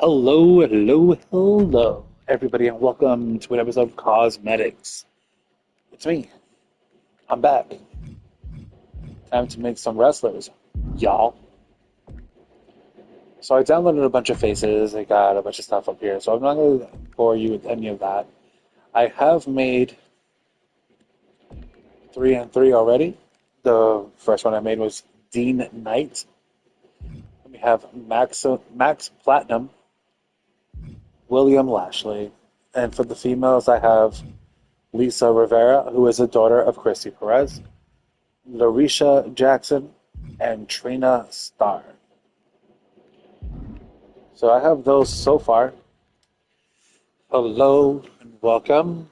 Hello, hello, hello, everybody, and welcome to an episode of Cawsmetics. It's me. I'm back. Time to make some wrestlers, y'all. So I downloaded a bunch of faces. I got a bunch of stuff up here, so I'm not going to bore you with any of that. I have made 3 and 3 already. The first one I made was Dean Knight. We have Max Platinum, William Lashley, and for the females, I have Lisa Rivera, who is the daughter of Christy Perez, Larisha Jackson, and Trina Starr. So I have those so far. Hello and welcome.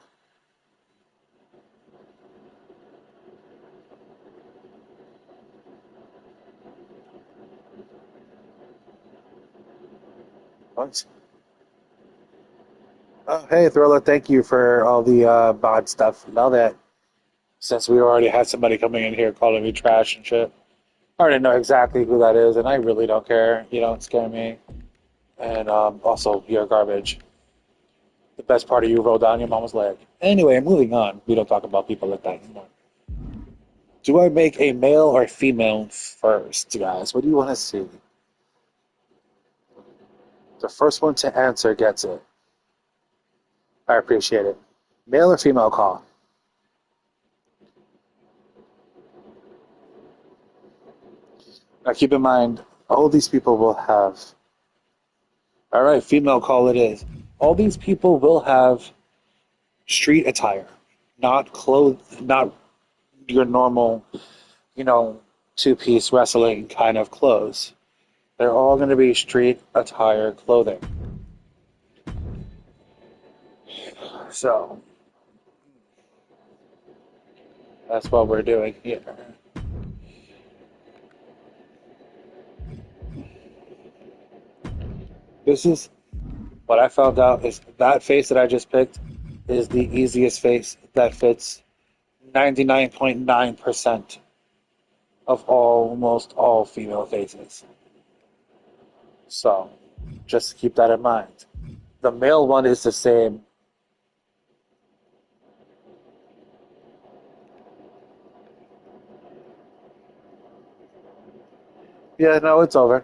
What? Oh, hey, Thriller, thank you for all the bod stuff. Now that, since we already had somebody coming in here calling me trash and shit, I already know exactly who that is, and I really don't care. You don't scare me. And also, you're garbage. The best part of you rolled down your mama's leg. Anyway, moving on. We don't talk about people like that anymore. Do I make a male or female first, guys? What do you want to see? The first one to answer gets it. I appreciate it. Male or female call? Now keep in mind, all these people will have. All right, female call it is. All these people will have street attire, not your normal, you know, two-piece wrestling kind of clothes. They're all going to be street attire clothing. So that's what we're doing here. This is what I found out is that face that I just picked is the easiest face that fits 99.9% of almost all female faces. So just keep that in mind. The male one is the same. Yeah, no, it's over.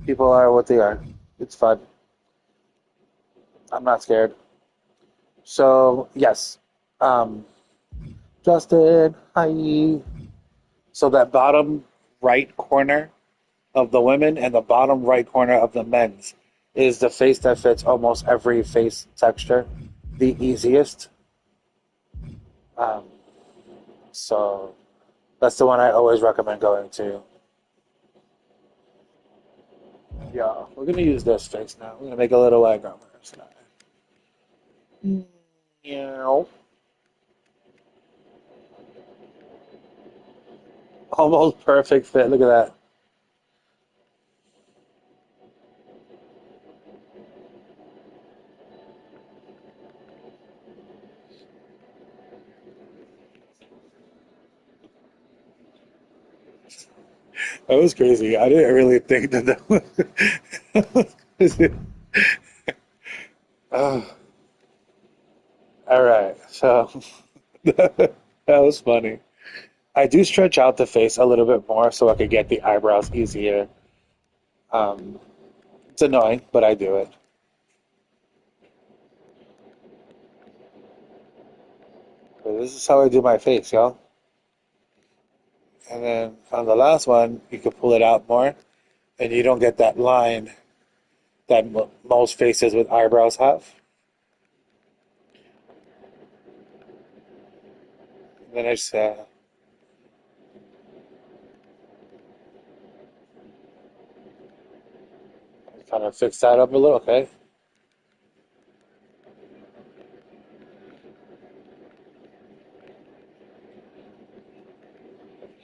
People are what they are. It's fun. I'm not scared. So, yes. Um, Justin, hi. So that bottom right corner of the women and the bottom right corner of the men's is the face that fits almost every face texture, the easiest. Um, so that's the one I always recommend going to. Yeah, we're gonna use this face now. We're gonna make a little leg on this guy. Yeah, almost perfect fit. Look at that. That was crazy. I didn't really think that was crazy. Oh, all right, so that was funny. I do stretch out the face a little bit more so I could get the eyebrows easier. Um, it's annoying, but I do it. But this is how I do my face, y'all. And then on the last one, you can pull it out more, and you don't get that line that most faces with eyebrows have. And then I just kind of fix that up a little, okay?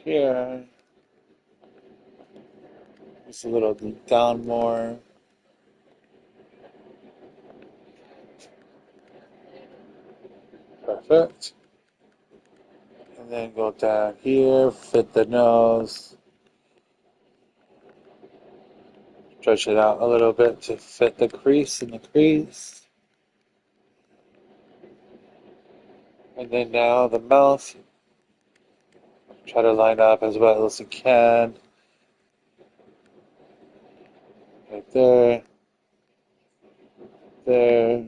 Here, just a little down more. Perfect. And then go down here, fit the nose. Stretch it out a little bit to fit the crease in the crease. And then now the mouth. Try to line up as well as you can. Right there. There.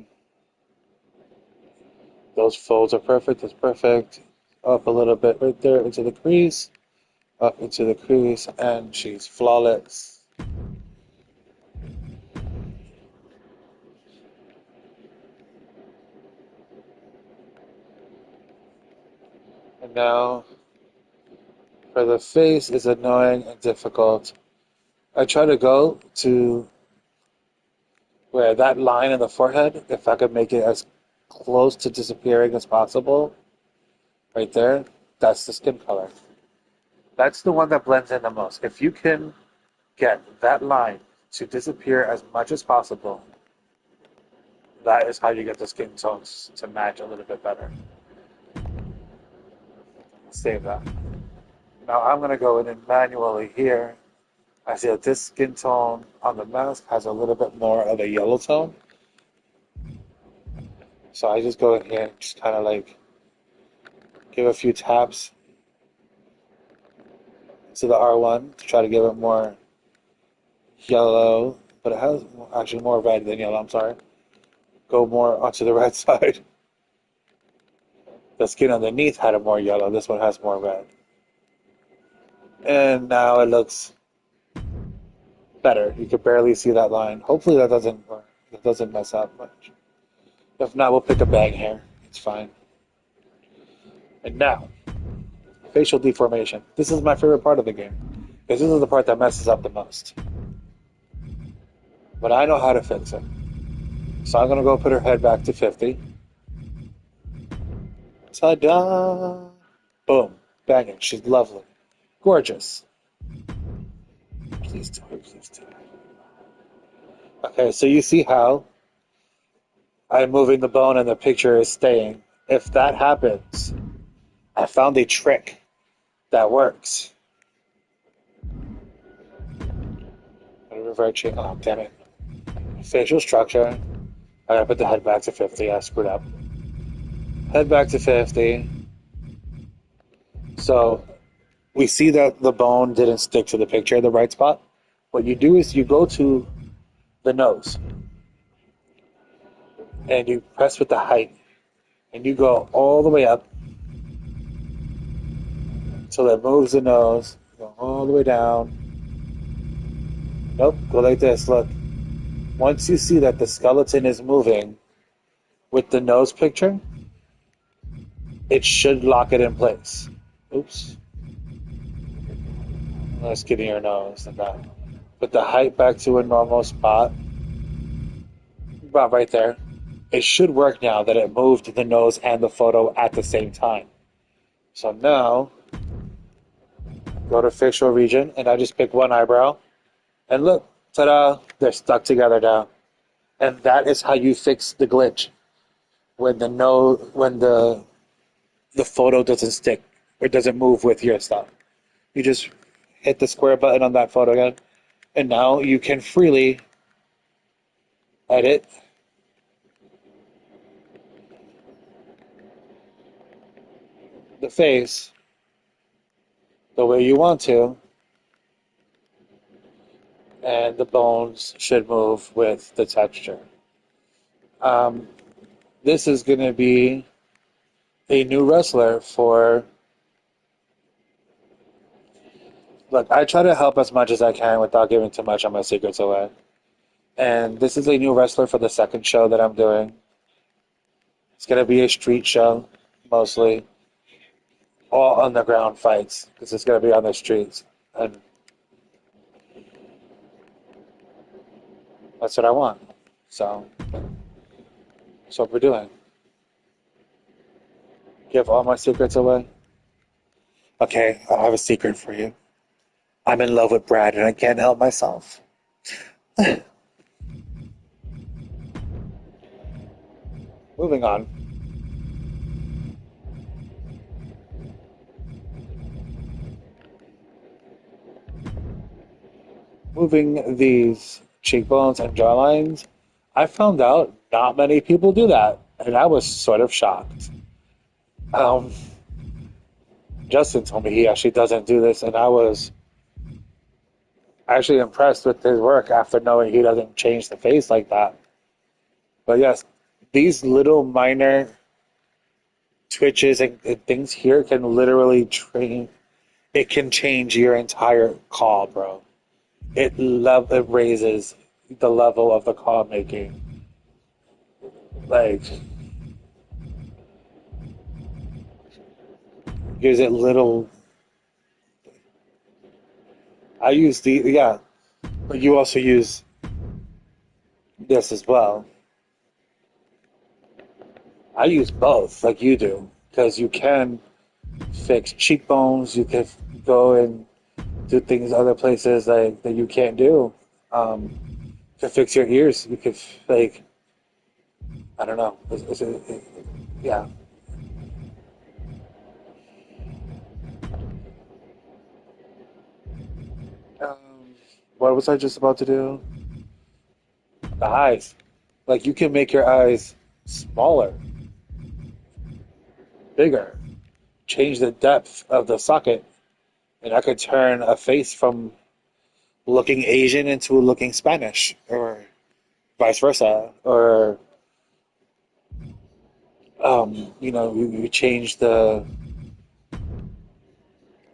Those folds are perfect. That's perfect. Up a little bit right there into the crease. Up into the crease. And she's flawless. And now for the face is annoying and difficult. I try to go to where that line in the forehead, if I could make it as close to disappearing as possible, right there, that's the skin color. That's the one that blends in the most. If you can get that line to disappear as much as possible, that is how you get the skin tones to match a little bit better. Save that. Now I'm going to go in and manually here. I see that this skin tone on the mask has a little bit more of a yellow tone. So I just go in here and just kind of like give a few taps to the R1 to try to give it more yellow, but it has actually more red than yellow, I'm sorry. Go more onto the red side. The skin underneath had a more yellow, this one has more red. And now it looks better. You can barely see that line. Hopefully that doesn't mess up much. If not, we'll pick a bang hair. It's fine. And now, facial deformation. This is my favorite part of the game. Because this is the part that messes up the most. But I know how to fix it. So I'm going to go put her head back to 50. Ta-da! Boom. Banging. She's lovely. Gorgeous. Please do it. Please do it. Okay, so you see how I'm moving the bone and the picture is staying. If that happens, I found a trick that works. Reverting. Oh, damn it. Facial structure. I gotta put the head back to 50. I screwed up. Head back to 50. So we see that the bone didn't stick to the picture in the right spot. What you do is you go to the nose and you press with the height and you go all the way up until it moves the nose. Go all the way down. Nope, go like this. Look. Once you see that the skeleton is moving with the nose picture, it should lock it in place. Oops. Let's get in your nose and that. Put the height back to a normal spot. About right there. It should work now that it moved the nose and the photo at the same time. So now, go to facial region, and I just pick one eyebrow. And look, ta-da, they're stuck together now. And that is how you fix the glitch. When the photo doesn't stick or doesn't move with your stuff. You just hit the square button on that photo again, and now you can freely edit the face the way you want to, and the bones should move with the texture. Um, this is going to be a new wrestler for. Look, I try to help as much as I can without giving too much of my secrets away. And this is a new wrestler for the second show that I'm doing. It's going to be a street show, mostly. All underground fights, because it's going to be on the streets. And that's what I want. So, that's what we're doing. Give all my secrets away? Okay, I have a secret for you. I'm in love with Brad and I can't help myself. Moving on. Moving these cheekbones and jawlines, I found out not many people do that, and I was sort of shocked. Um, Justin told me he actually doesn't do this, and I was actually impressed with his work after knowing he doesn't change the face like that. But yes, these little minor twitches and things here can literally train. It can change your entire call, bro. It raises the level of the call making. Like gives it little. I use the yeah, but you also use this as well. I use both, like you do, because you can fix cheekbones. You can go and do things other places like that you can't do. To fix your ears, you could like I don't know. Yeah. Um, what was I just about to do? The eyes. Like you can make your eyes smaller, bigger, change the depth of the socket, and I could turn a face from looking Asian into looking Spanish, or vice versa, or you change the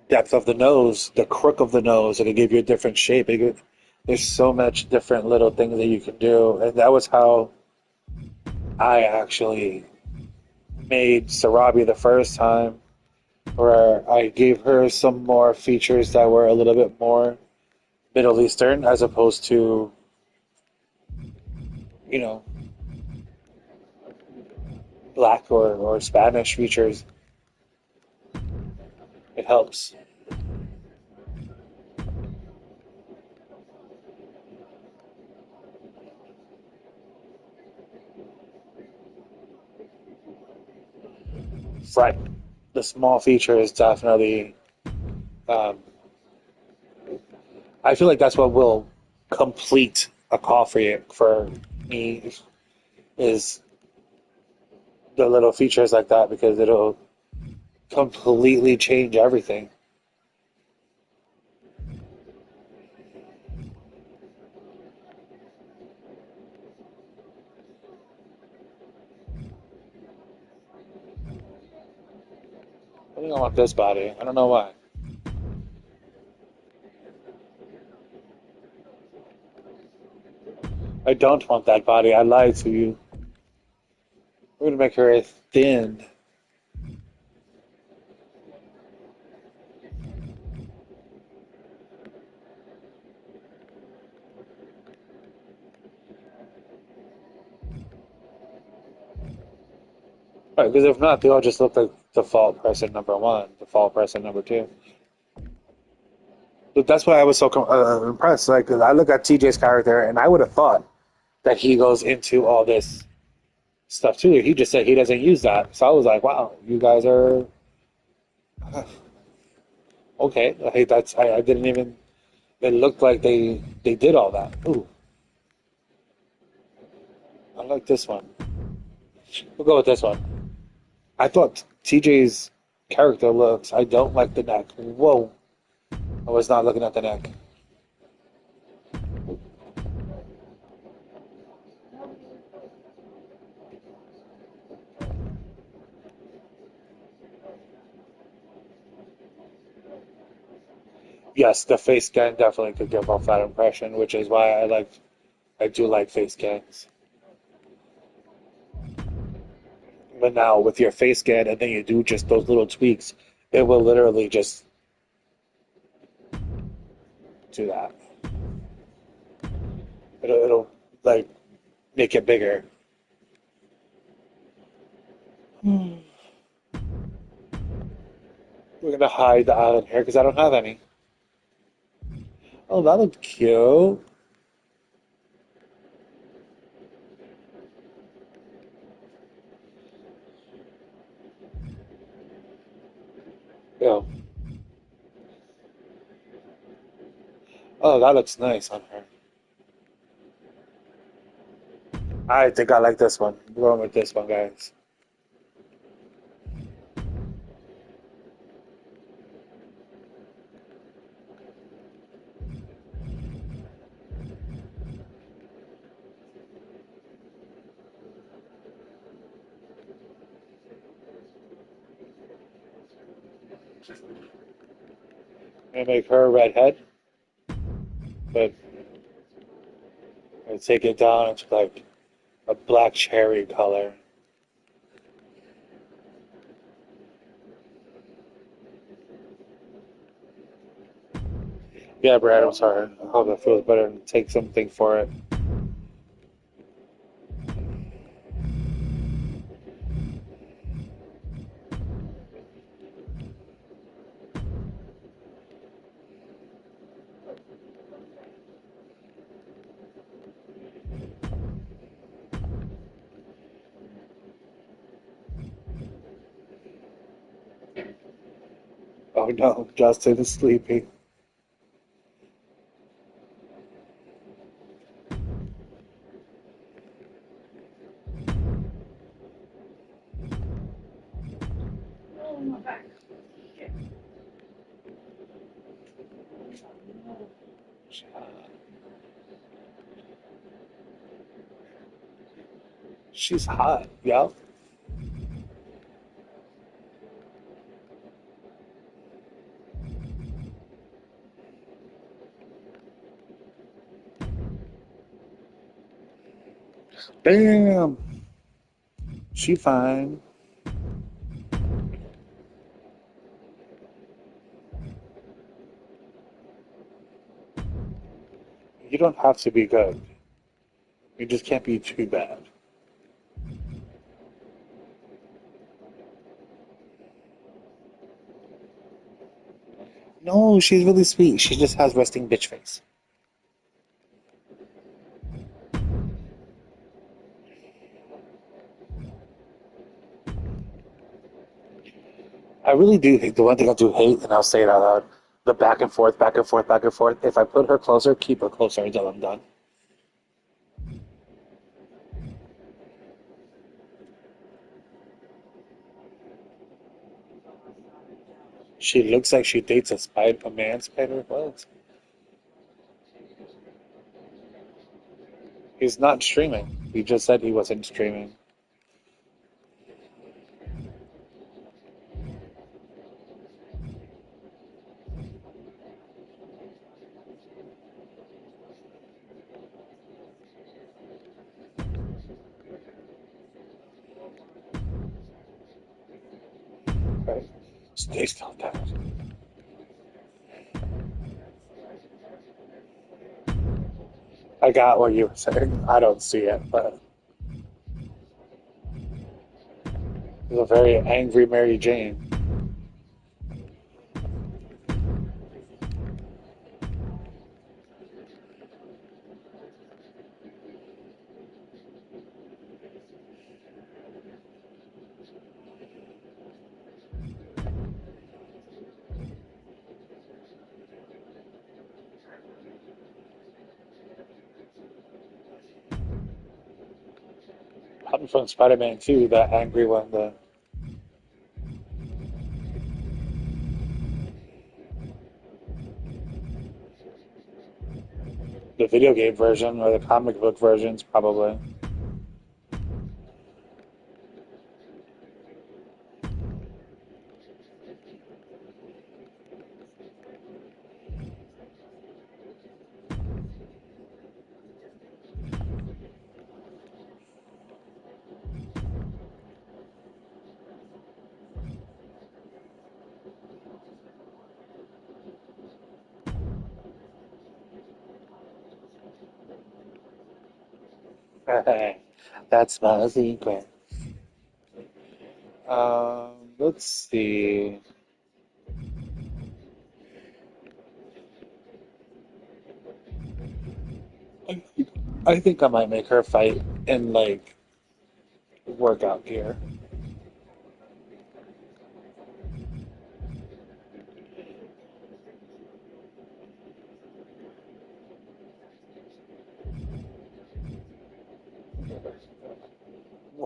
depth of the nose, the crook of the nose, it could give you a different shape. There's so much different little things that you can do, and that was how I actually made Sarabi the first time, where I gave her some more features that were a little bit more Middle Eastern as opposed to, you know, black or Spanish features. It helps. Right. The small feature is definitely, um, I feel like that's what will complete a call for me is the little features like that because it'll completely change everything. I think I want this body. I don't know why. I don't want that body. I lied to you. We're gonna make her thin. Right, because if not, they all just look like default person number one, default person number two. But that's why I was so impressed. Like, 'cause I look at TJ's character, and I would have thought that he goes into all this stuff too. He just said he doesn't use that. So I was like, wow, you guys are okay. Like, I didn't even. It looked like they did all that. Ooh, I like this one. We'll go with this one. I thought TJ's character looks. I don't like the neck. Whoa, I was not looking at the neck. Yes, the face scan definitely could give off that impression, which is why I do like face scans. But now with your face scan and then you do just those little tweaks, it will literally just do that. It'll like make it bigger. We're gonna hide the island hair because I don't have any. Oh, that looked cute. Yeah. Oh, that looks nice on her. I think I like this one. I'm going with this one, guys. I make her a redhead, but I take it down to like a black cherry color. Yeah, Brad, I'm sorry. I hope that feels better and take something for it. Oh no, Justin is sleepy. She's hot, yeah. Damn, she fine. You don't have to be good. You just can't be too bad. No, she's really sweet. She just has resting bitch face. I really do hate the one thing I do hate, and I'll say it out loud. The back and forth, back and forth, back and forth. If I put her closer, keep her closer until I'm done. She looks like she dates a spider, a man spider. What? He's not streaming. He just said he wasn't streaming. Right? Stay still, Dad. I got what you were saying. I don't see it, but it's a very angry Mary Jane. Probably from Spider-Man 2, that angry one, the video game version or the comic book versions, probably. That's my secret. Let's see. I, I think I might make her fight in like workout gear.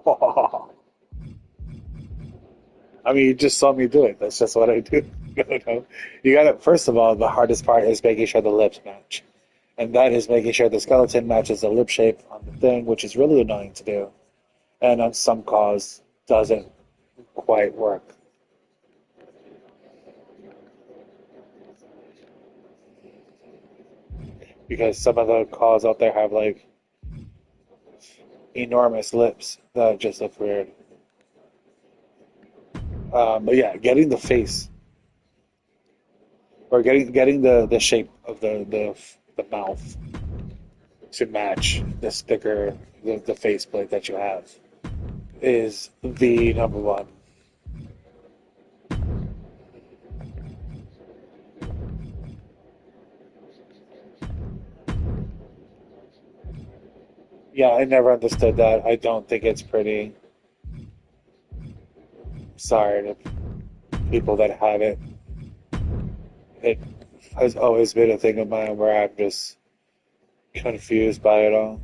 I mean, you just saw me do it. That's just what I do. You know? You gotta, first of all, the hardest part is making sure the lips match. And that is making sure the skeleton matches the lip shape on the thing, which is really annoying to do. And on some calls, doesn't quite work. Because some of the calls out there have like enormous lips that just look weird. But yeah, getting the face or getting the shape of the mouth to match the sticker, the faceplate that you have is the number one. Yeah, I never understood that. I don't think it's pretty. Sorry to people that have it. It has always been a thing of mine where I'm just confused by it all.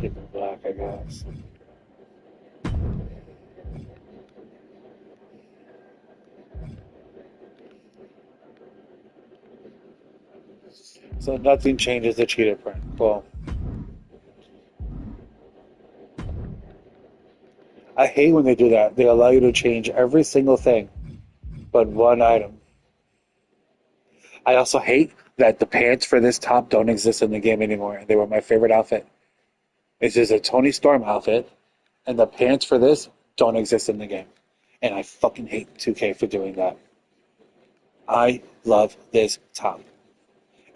Keep it black, I guess. So nothing changes the cheetah print. Well, I hate when they do that. They allow you to change every single thing but one item. I also hate that the pants for this top don't exist in the game anymore. They were my favorite outfit. It's just a Tony Storm outfit, and the pants for this don't exist in the game. And I fucking hate 2K for doing that. I love this top.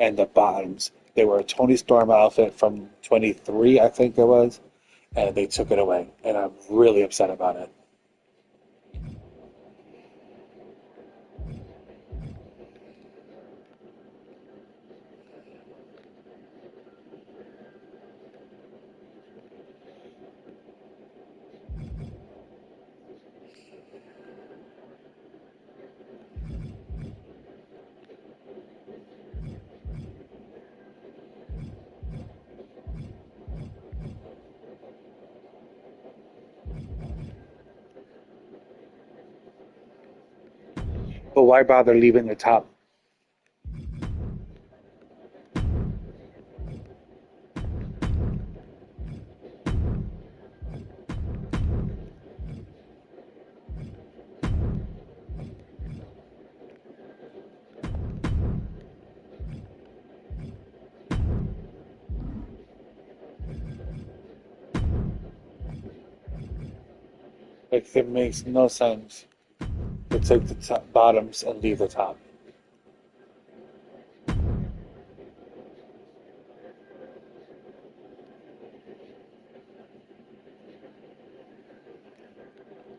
And the bottoms. They were a Tony Storm outfit from 23, I think it was, and they took it away. And I'm really upset about it. But why bother leaving the top? Like, it makes no sense to take the top, bottoms and leave the top.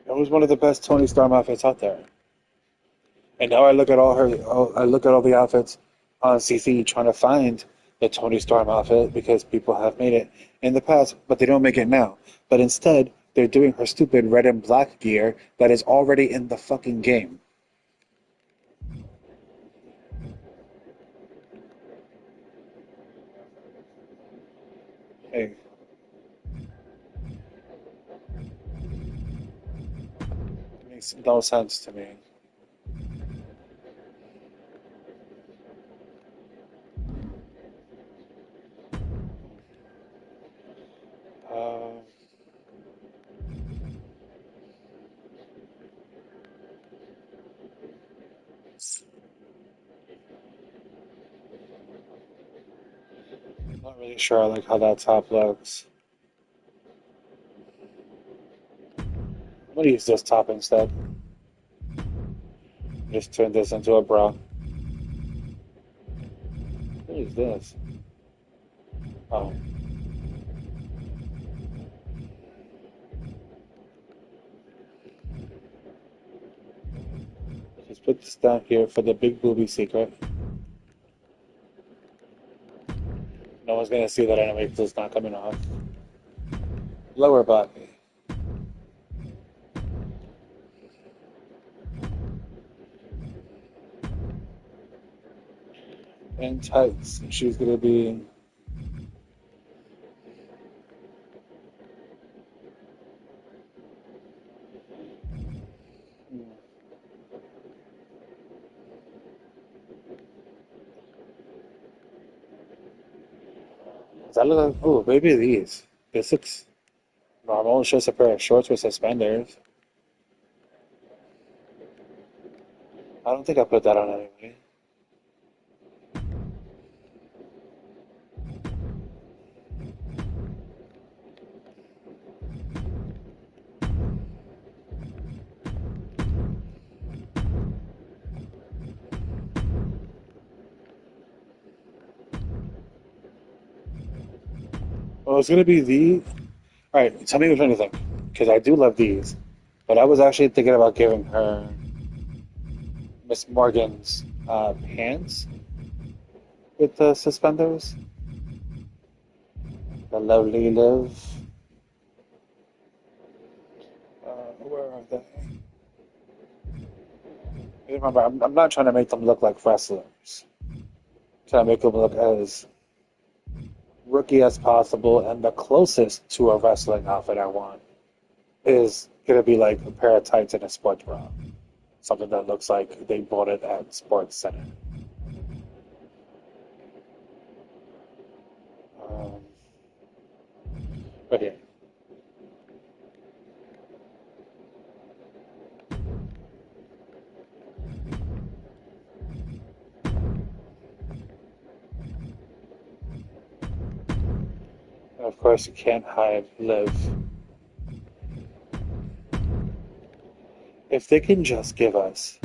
It was one of the best Tony Storm outfits out there. And now I look at I look at all the outfits on CC trying to find the Tony Storm outfit because people have made it in the past, but they don't make it now. But instead, they're doing her stupid red and black gear that is already in the fucking game. It makes no sense to me. Uh, not really sure I like how that top looks. I'm gonna use this top instead. Just turn this into a bra. What is this? Oh, just put this down here for the big booby secret. No one's gonna see that anyway because it's not coming off. Lower body. and tights. And she's gonna be. Does that look like? Oh, maybe these. This looks normal. It's just a pair of shorts with suspenders. I don't think I put that on anyway. Well, it's gonna be the. All right, tell me which one you think, because I do love these. But I was actually thinking about giving her Miss Morgan's pants with the suspenders. The lovely live. Where are they? Remember, I'm not trying to make them look like wrestlers. I'm trying to make them look as rookie as possible, and the closest to a wrestling outfit I want is gonna be like a pair of tights and a sports bra. Something that looks like they bought it at Sports Center. Um, but yeah, and of course you can't hide live. If they can just give us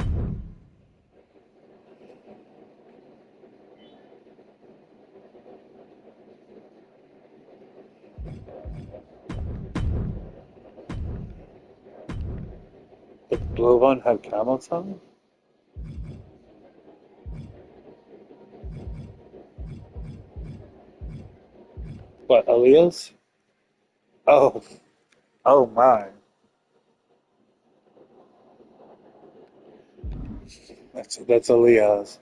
the blue one had camel tongue, but Aaliyah's? Oh, oh my. That's Aaliyah's.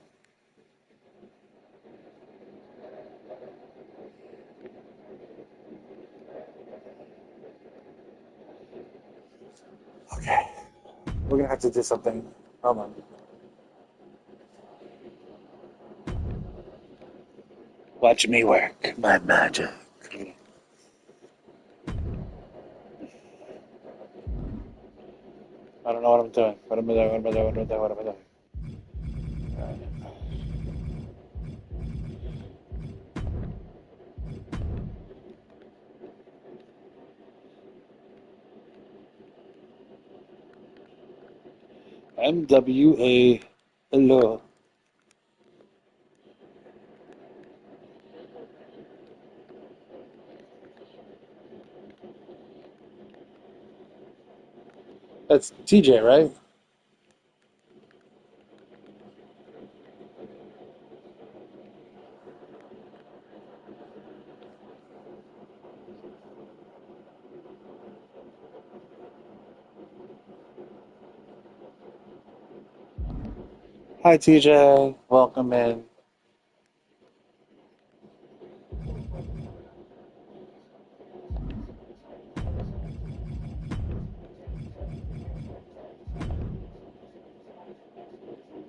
Okay, we're gonna have to do something. Hold on. Watch me work my magic. I don't know what I'm doing. What am I doing? What am I doing? What am I doing? What am I doing? MWA. Hello. That's TJ, right? Hi, TJ. Welcome in.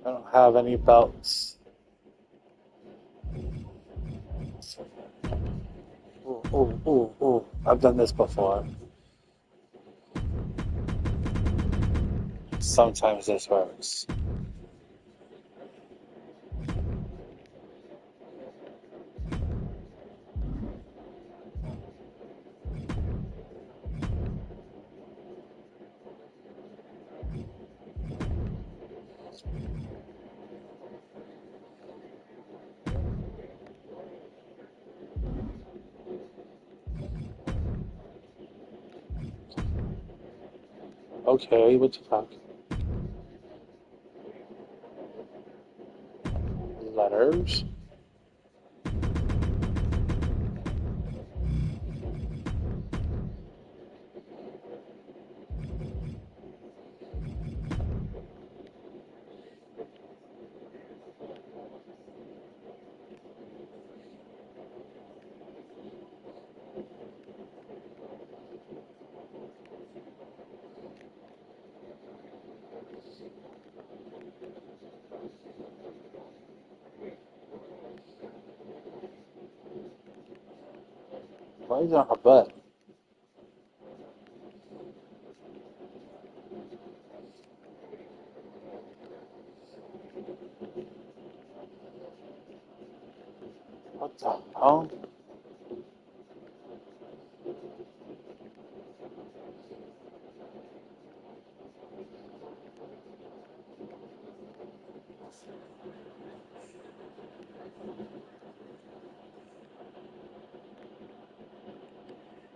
I don't have any belts. Ooh, ooh, ooh, ooh. I've done this before. Sometimes this works. Okay, what the fuck? Letters? Why is it on her butt? What the hell?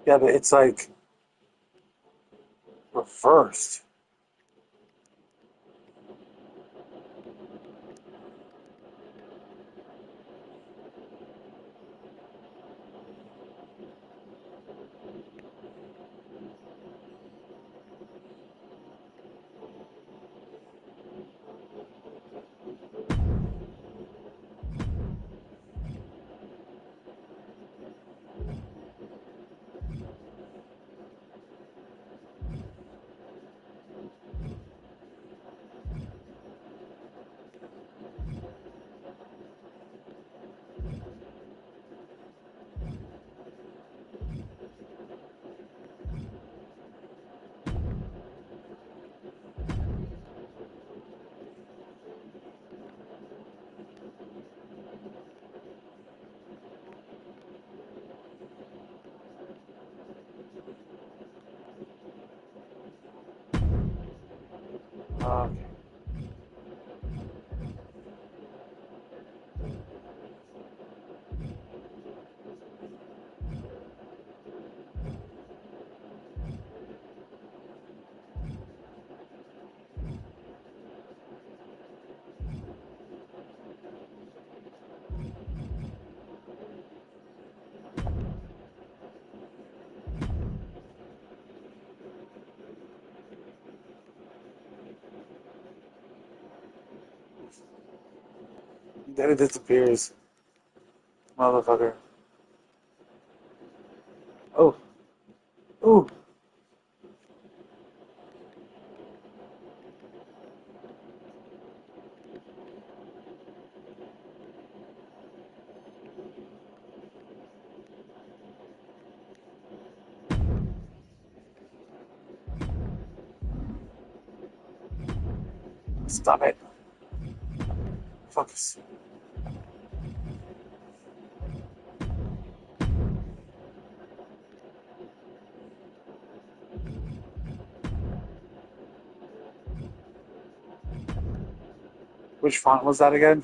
Yeah, but it's like reversed. Okay. Then it disappears. Motherfucker. Oh. Ooh. Stop it. Focus. Which font was that again?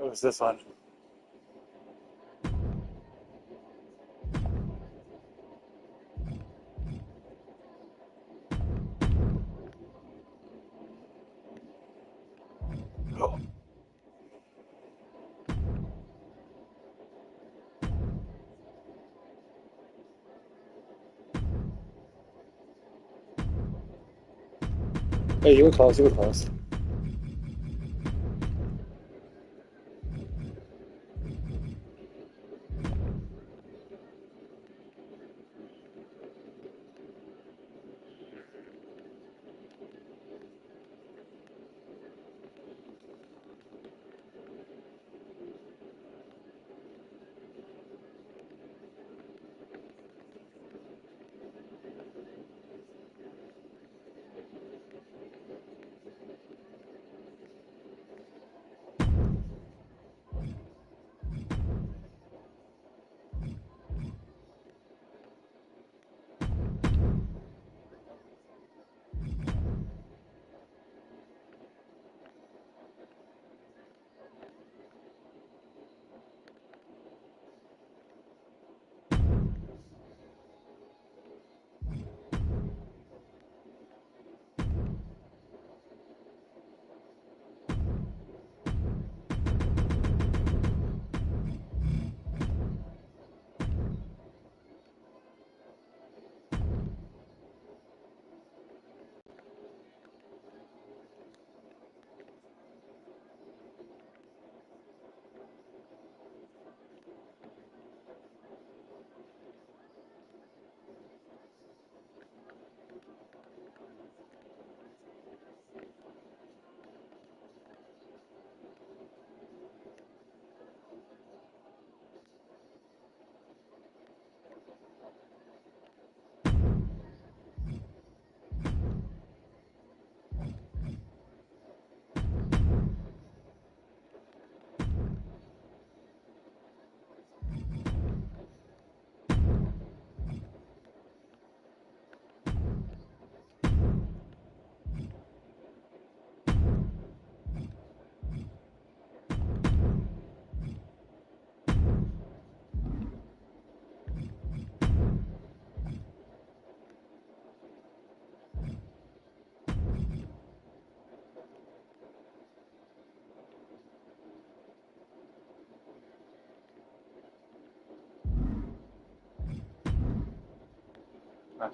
It was this one. Oh. Hey, you were close. You were close.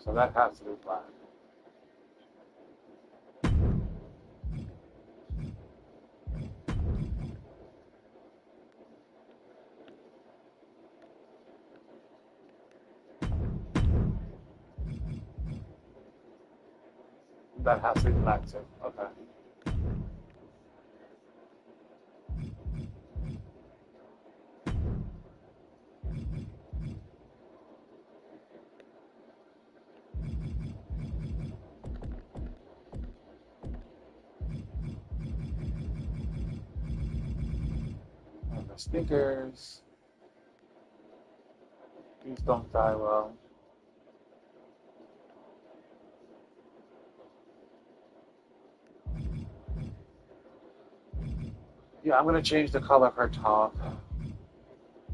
So that has to be black. That has to be black too. Okay. And the sneakers. These don't tie well. Yeah, I'm gonna change the color of her top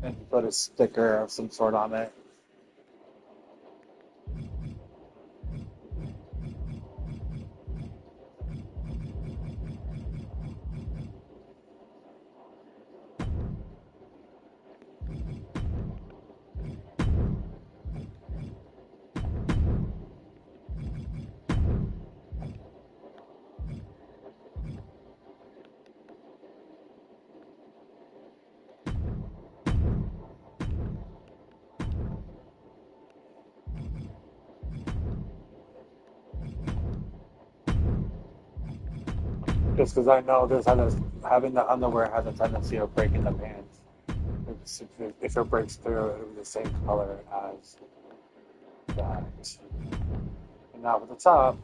and put a sticker of some sort on it. Just because I know having the underwear has a tendency of breaking the pants. If it breaks through, it'll be the same color as that. And now with the top,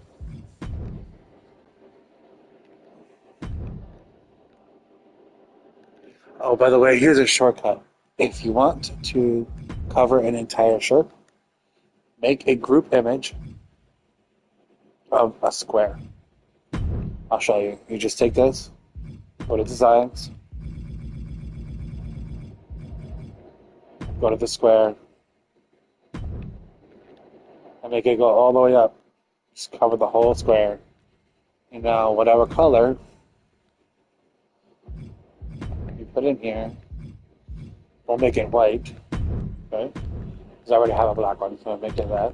oh, by the way, here's a shortcut. If you want to cover an entire shirt, make a group image of a square. I'll show you. You just take this, go to designs, go to the square, and make it go all the way up. Just cover the whole square. And now, whatever color you put in here, we'll make it white, okay? Because I already have a black one, so I'll make it that.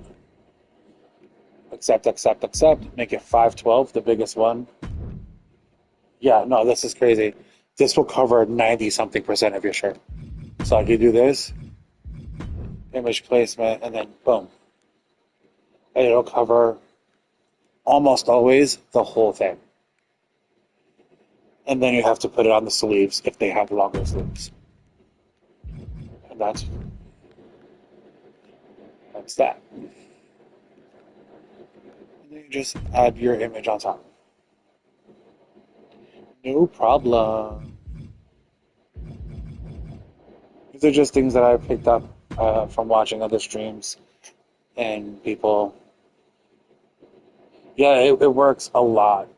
Accept, accept, accept. Make it 512, the biggest one. Yeah, no, this is crazy. This will cover 90 something percent of your shirt. So if you do this, image placement, and then boom. And it'll cover almost always the whole thing. And then you have to put it on the sleeves if they have longer sleeves. And that's that. And then you just add your image on top. No problem. These are just things that I picked up from watching other streams and people. Yeah, it works a lot.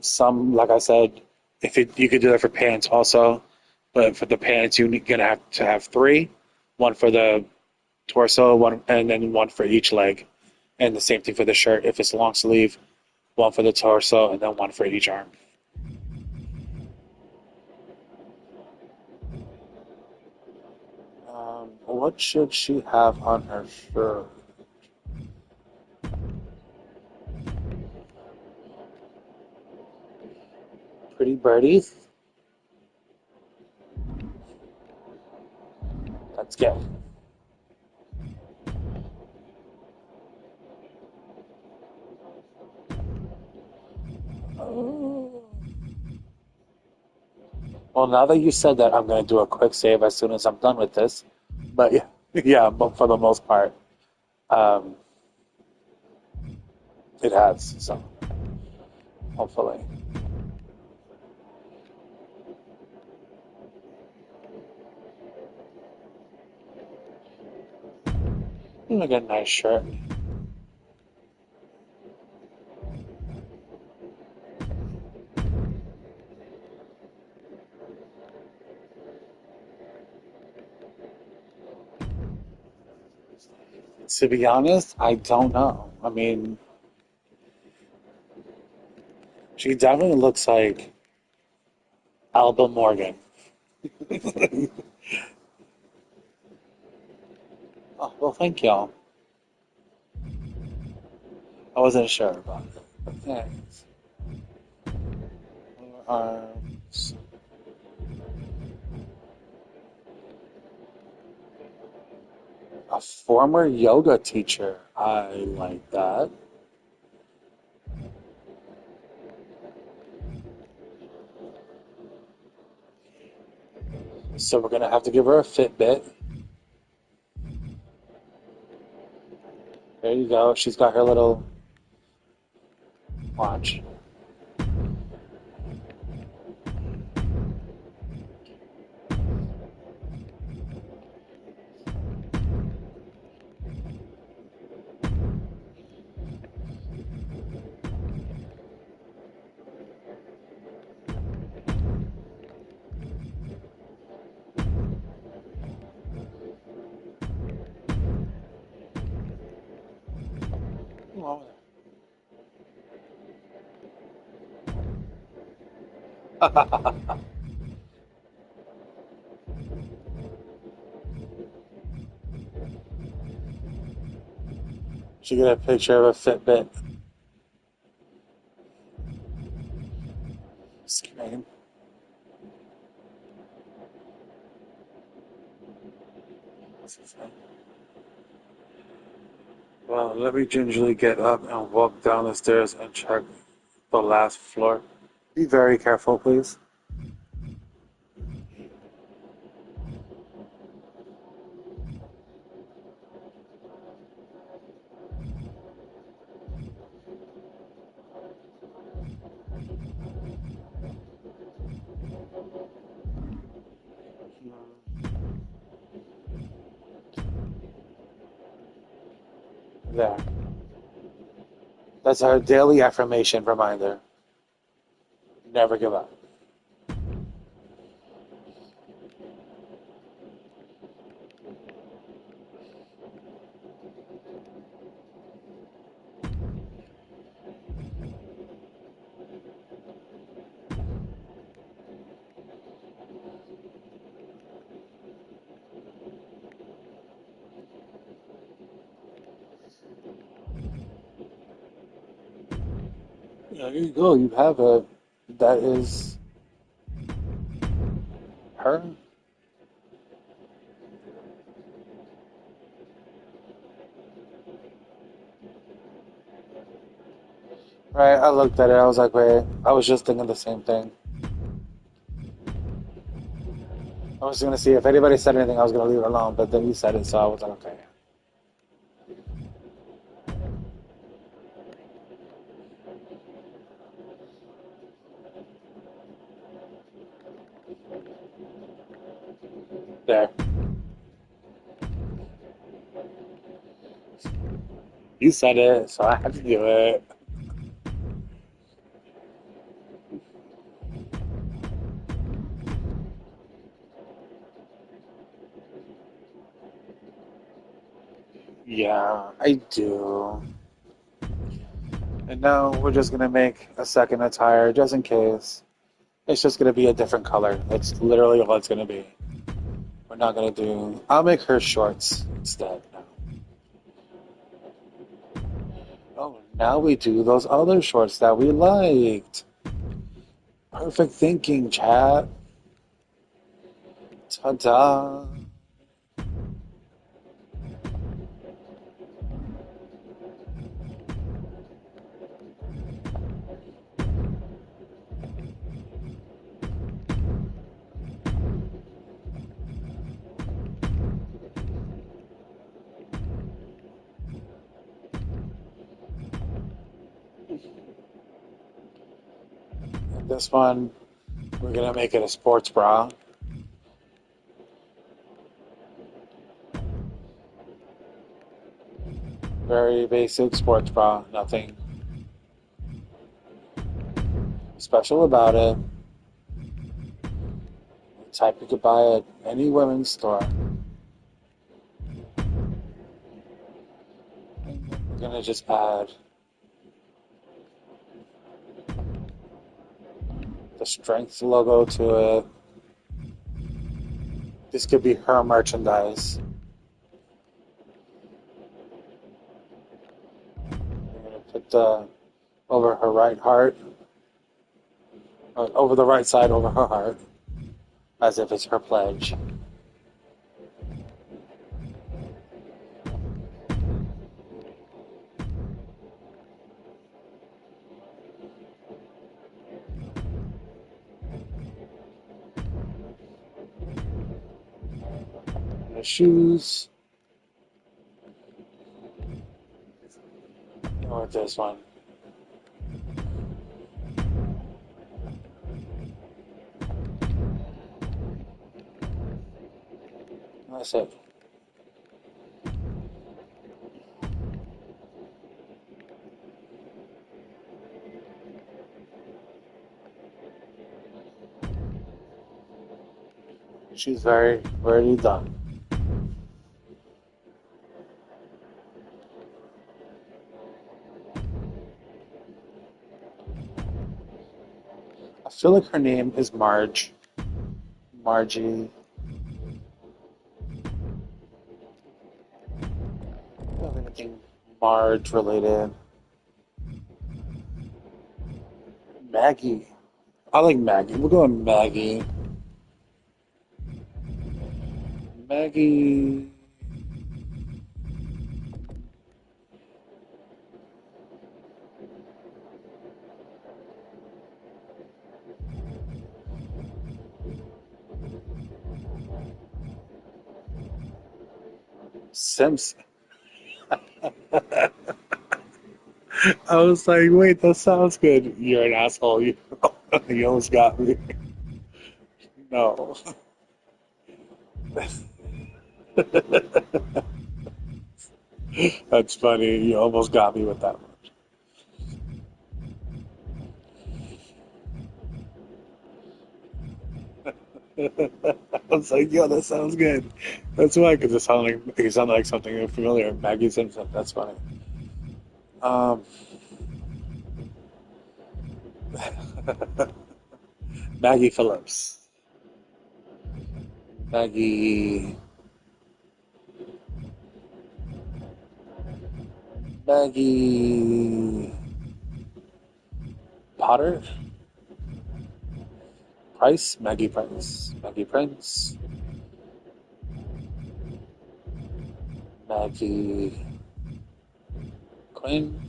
Some, like I said, you could do that for pants also, but for the pants, you're gonna have to have three, one for the torso, one, and then one for each leg, and the same thing for the shirt. If it's long sleeve, one for the torso, and then one for each arm. What should she have on her shirt? Pretty birdies. Let's go. Oh. Well, now that you said that, I'm going to do a quick save as soon as I'm done with this. But yeah, yeah, but for the most part, um, it has. So hopefully, I'm gonna get a nice shirt. To be honest, I don't know. I mean, she definitely looks like Alba Morgan. Oh, well, thank y'all. I wasn't sure about it. But thanks. Arms. A former yoga teacher. I like that. So we're gonna have to give her a Fitbit. There you go. She's got her little watch. Oh. She get a picture of a Fitbit screen. Well, let me gingerly get up and walk down the stairs and check the last floor. Be very careful, please. There. That's our daily affirmation reminder. Never give up. There you go. You have a. That is her. Right. I looked at it. I was like, wait. I was just thinking the same thing. I was gonna see if anybody said anything. I was gonna leave it alone, but then you said it, so I was like, okay. There. You said it, so I had to do it. Yeah, I do. And now we're just gonna make a second attire just in case. It's just gonna be a different color. That's literally all it's gonna be. We're not gonna do. I'll make her shorts instead. Oh, now we do those other shorts that we liked. Perfect thinking, chat. Ta-da. And this one, we're gonna make it a sports bra. Very basic sports bra. Nothing special about it. The type you could buy at any women's store. We're gonna just add the strength logo to it. This could be her merchandise. Put over her right heart, over the right side over her heart, as if it's her pledge. The shoes, or this one. That's it. She's very done. I feel like her name is Marge. Margie. I don't have anything Marge related. Maggie. I like Maggie. We'll go with Maggie. Maggie Simpson. I was like, wait, that sounds good. You're an asshole. You, you almost got me. No. That's funny. You almost got me with that one. I was like, yo, that sounds good. That's why, because it sounded like something familiar. Maggie Simpson. That's funny. Um, Maggie Phillips. Maggie. Maggie Potter. Price. Maggie Price. Maggie Prince. Maggie Quinn.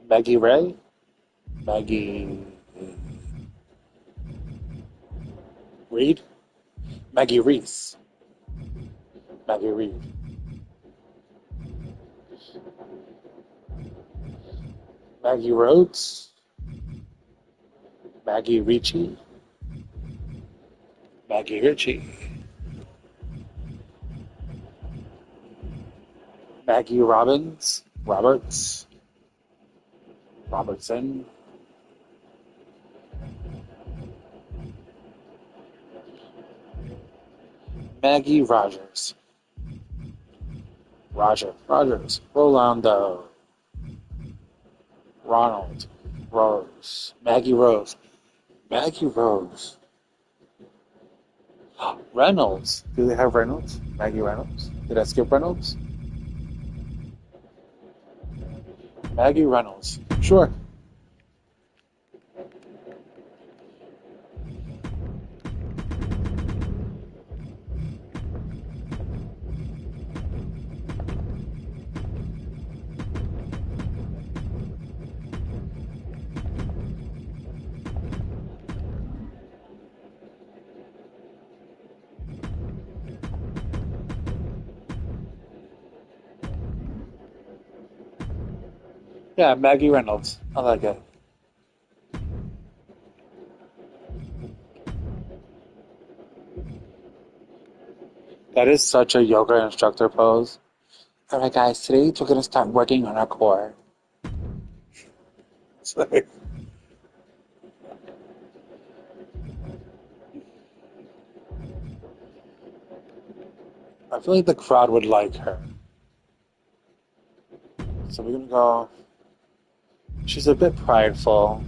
Maggie Ray. Maggie Reed. Maggie Reese. Maggie Reed. Maggie Rhodes. Maggie Ricci. Maggie Ritchie. Maggie Robbins. Roberts. Robertson. Maggie Rogers. Rogers. Rolando. Ronald. Rose. Maggie Rose. Maggie Rose. Reynolds. Do they have Reynolds? Maggie Reynolds? Did I skip Reynolds? Maggie Reynolds. Sure. Yeah, Maggie Reynolds. I like it. That is such a yoga instructor pose. All right, guys, today we're going to start working on our core. It's like, I feel like the crowd would like her. So we're going to go. She's a bit prideful.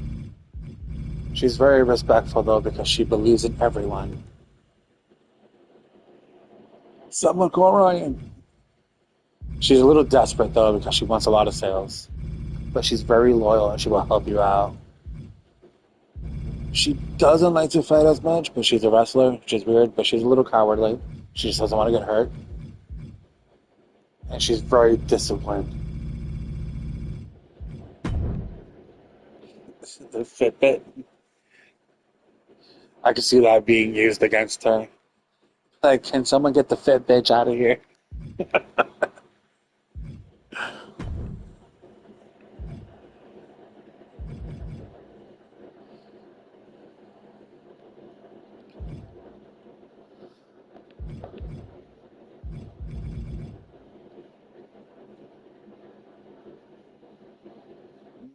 She's very respectful though because she believes in everyone. Someone call Ryan. She's a little desperate though because she wants a lot of sales, but she's very loyal and she will help you out. She doesn't like to fight as much, but she's a wrestler, which is weird, but she's a little cowardly. She just doesn't want to get hurt. And she's very disciplined. The Fitbit, I can see that being used against her. Like, can someone get the fit bitch out of here?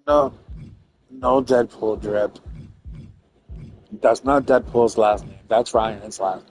No, no Deadpool drip. That's not Deadpool's last name. That's Ryan's last name.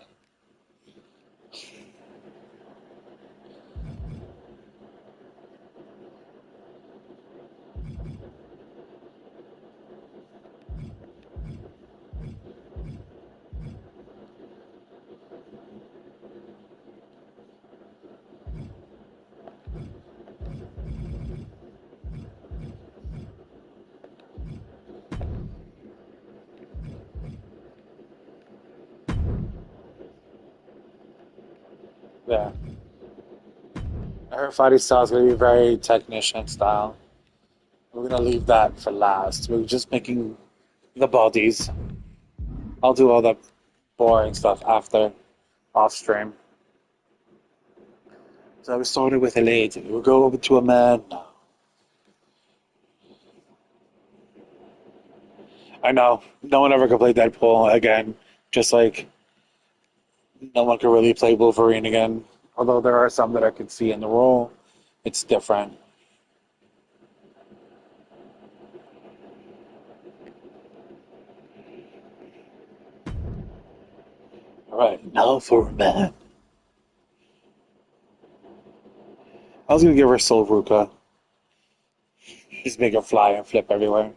Yeah. Her fighting style is going to be very technician style. We're going to leave that for last. We're just making the bodies. I'll do all the boring stuff after, off stream. So we started with a lady. We'll go over to a man. No. I know. No one ever could play Deadpool again. Just like no one could really play Wolverine again. Although there are some that I could see in the role. It's different. All right, now for a man. I was gonna give her Soul Ruka. Just make her fly and flip everywhere.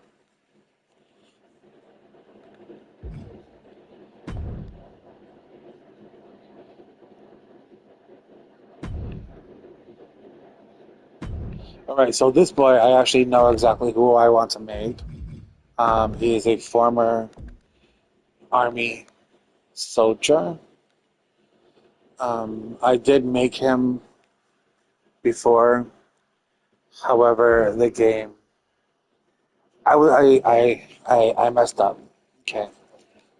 All right, so this boy, I actually know exactly who I want to make. He is a former army soldier. I did make him before. However, the game, I messed up. Okay,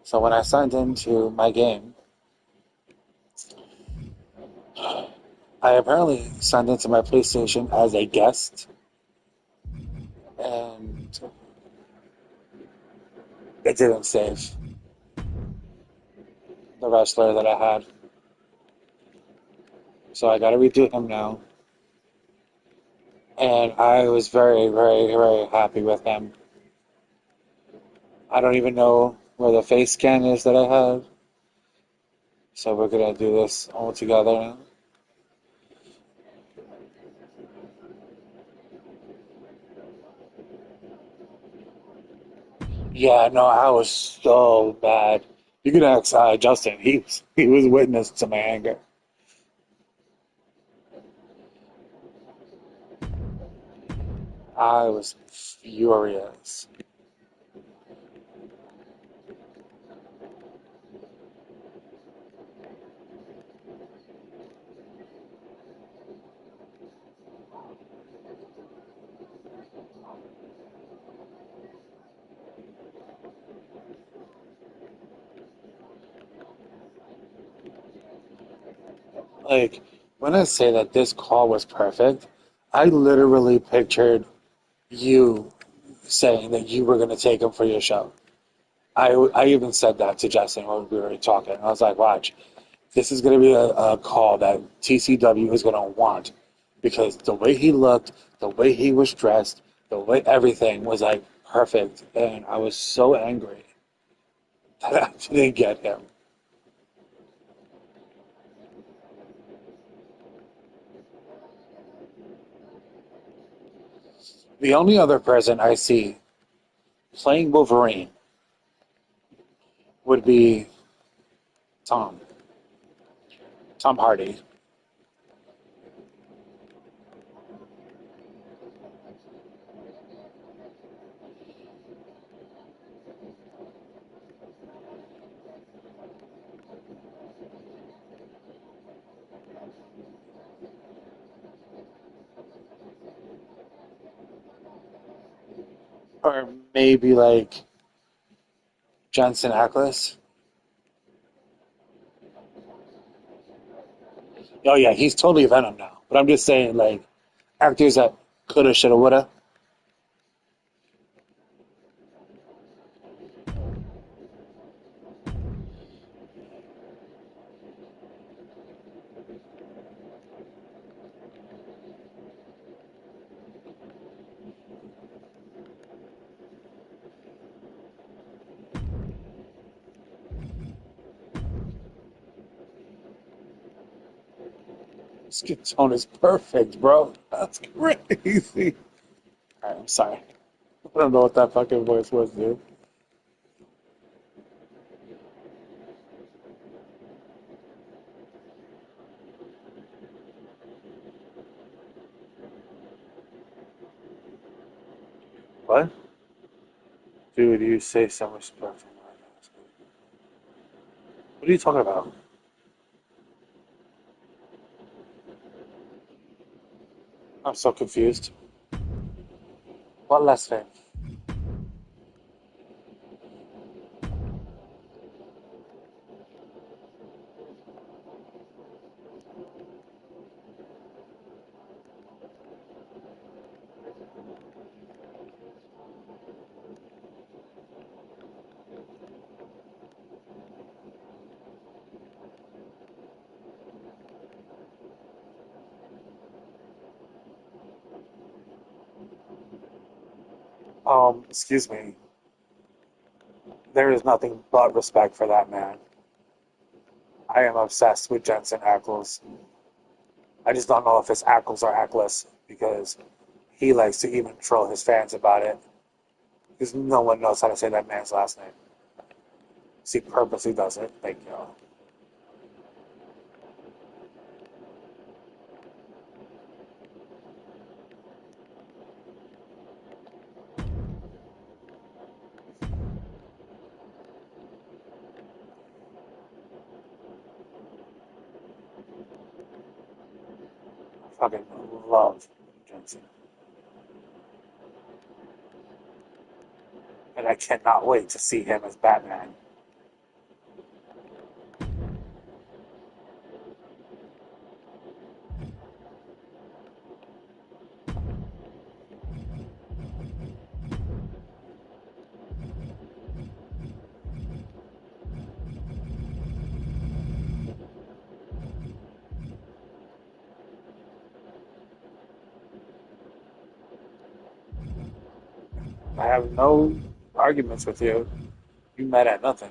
so when I signed into my game, I apparently signed into my PlayStation as a guest, and it didn't save the wrestler that I had. So I got to redo him now, and I was very, very, very happy with him. I don't even know where the face scan is that I had, so we're gonna do this all together. Yeah, no, I was so bad. You could ask Justin. He was witness to my anger. I was furious. Like when I say that this call was perfect, I literally pictured you saying that you were going to take him for your show. I even said that to Justin when we were talking. I was like, watch, this is going to be a call that TCW is going to want because the way he looked, the way he was dressed, the way everything was like perfect. And I was so angry that I didn't get him. The only other person I see playing Wolverine would be Tom. Tom Hardy. Or maybe like Jensen Ackles. Oh yeah, he's totally Venom now. But I'm just saying, like, actors that coulda, shoulda, woulda. Skin tone is perfect, bro. That's crazy. All right, I'm sorry. I don't know what that fucking voice was, dude. What? Dude, you say so much stuff. What are you talking about? I'm so confused. What last name? Excuse me. There is nothing but respect for that man. I am obsessed with Jensen Ackles. I just don't know if it's Ackles or Ackless because he likes to even troll his fans about it because no one knows how to say that man's last name. He purposely does it. Thank you. I fucking love Jensen. And I cannot wait to see him as Batman. I have no arguments with you. You mad at nothing.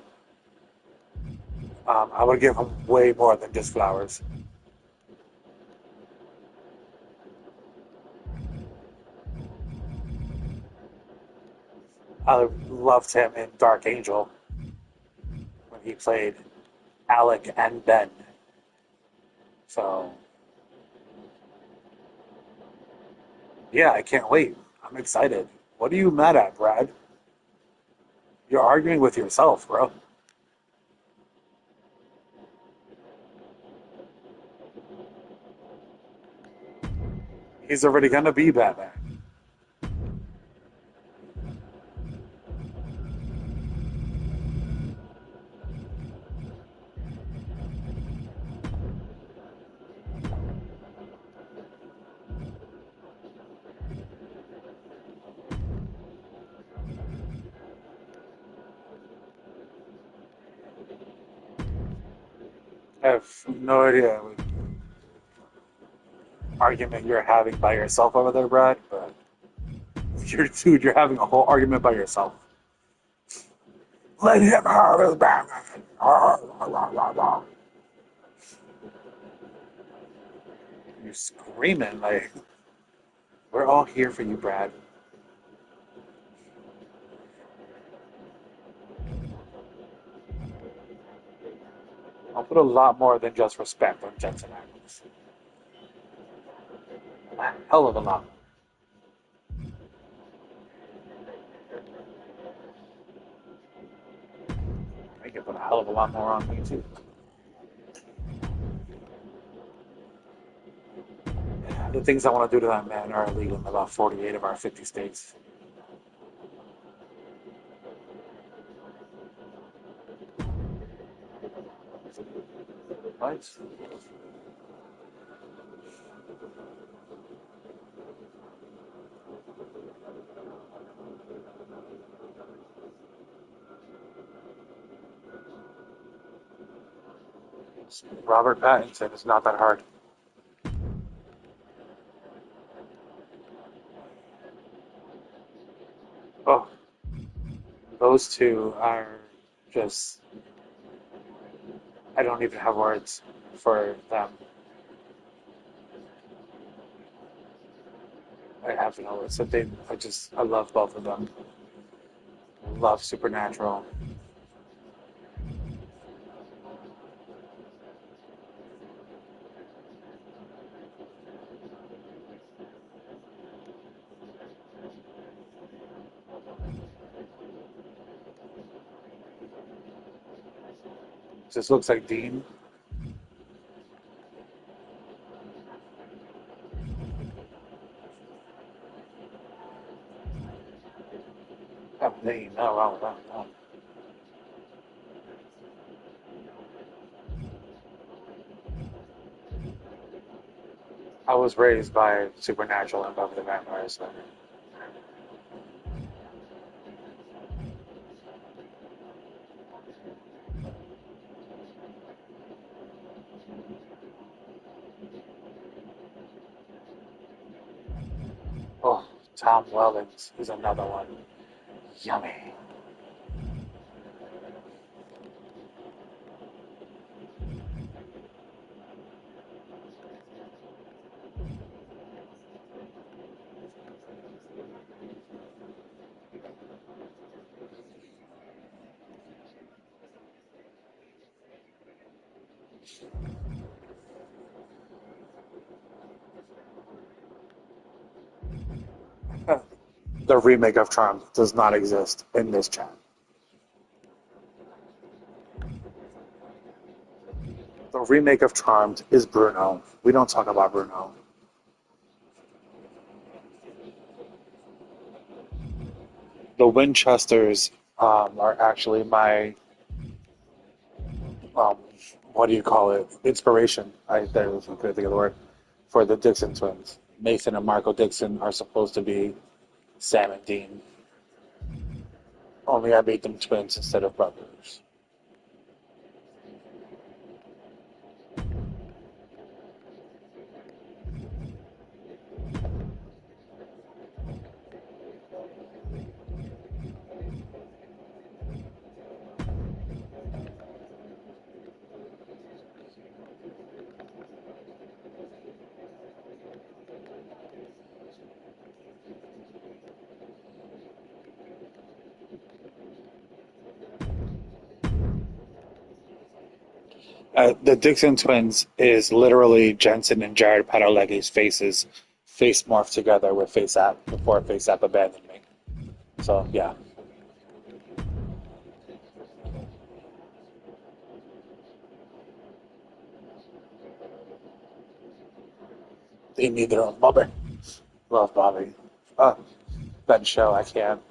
I would give him way more than just flowers. I loved him in Dark Angel when he played Alec and Ben. So, yeah, I can't wait. I'm excited. What are you mad at, Brad? You're arguing with yourself, bro. He's already gonna be Batman. I have no idea what argument you're having by yourself over there, Brad, but you're having a whole argument by yourself. Let him have his Batman. You're screaming like we're all here for you, Brad. put a lot more than just respect on Jensen Ackles. A hell of a lot. I can put a hell of a lot more on me too. The things I want to do to that man are illegal in about 48 of our 50 states. Right? Robert Pattinson is not that hard. Oh, those two are just, I don't even have words for them. I have no words. So I love both of them. Love Supernatural. Just looks like Dean. Oh, Dean. Oh, wow, wow, wow. I was raised by Supernatural and Buffy the Vampire Slayer. Oh, Tom Wellings is another one. Yummy. The remake of Charmed does not exist in this chat. The remake of Charmed is Bruno. We don't talk about Bruno. The Winchesters are actually my um, what do you call it? Inspiration. There was I couldn't think of the word for the Dixon twins. Mason and Marco Dixon are supposed to be Sam and Dean. Only I made them twins instead of brothers. The Dixon twins is literally Jensen and Jared Padalecki's faces face morphed together with FaceApp before FaceApp abandoned me. So yeah, they need their own mother. Love Bobby. Uh, that show I can't.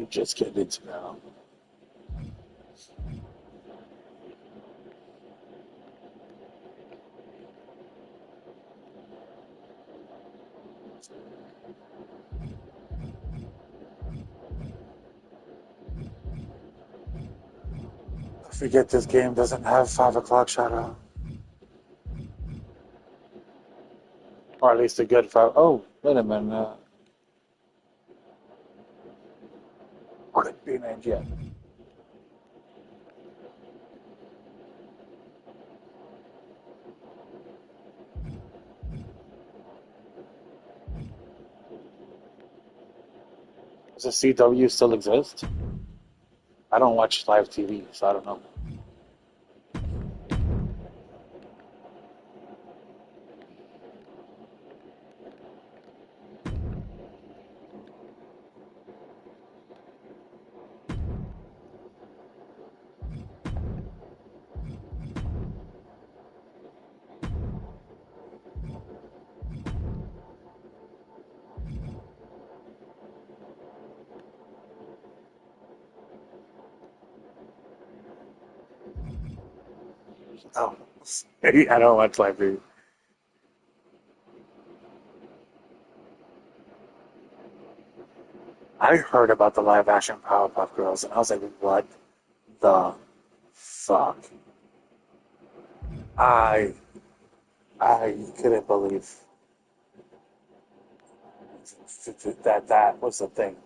just getting into now. I forget this game doesn't have 5 o'clock shadow, or at least a good five. Oh, wait a minute. Could be named yet. Does the CW still exist? I don't watch live TV, so I don't know. Oh, I don't watch live TV. I heard about the live action Powerpuff Girls, and I was like, what the fuck? I I couldn't believe that was the thing.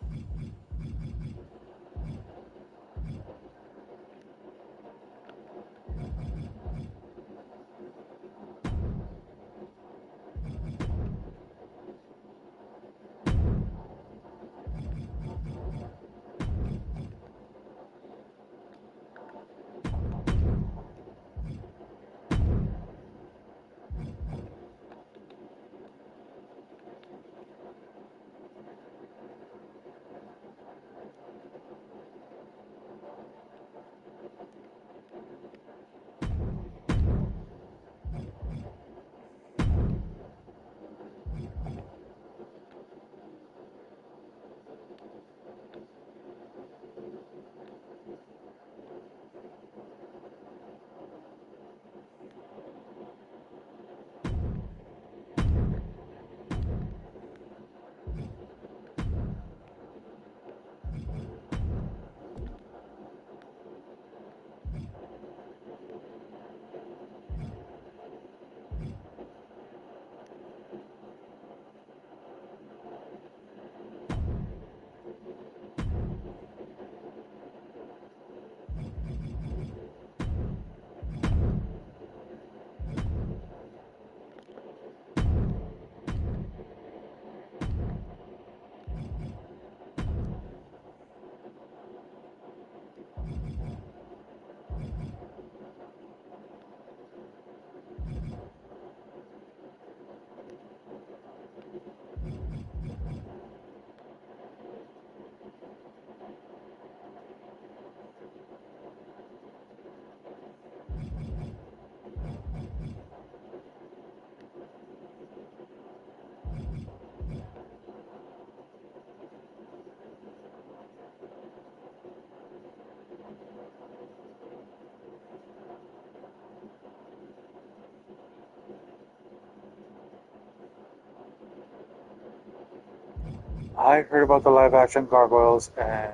I heard about the live action Gargoyles, and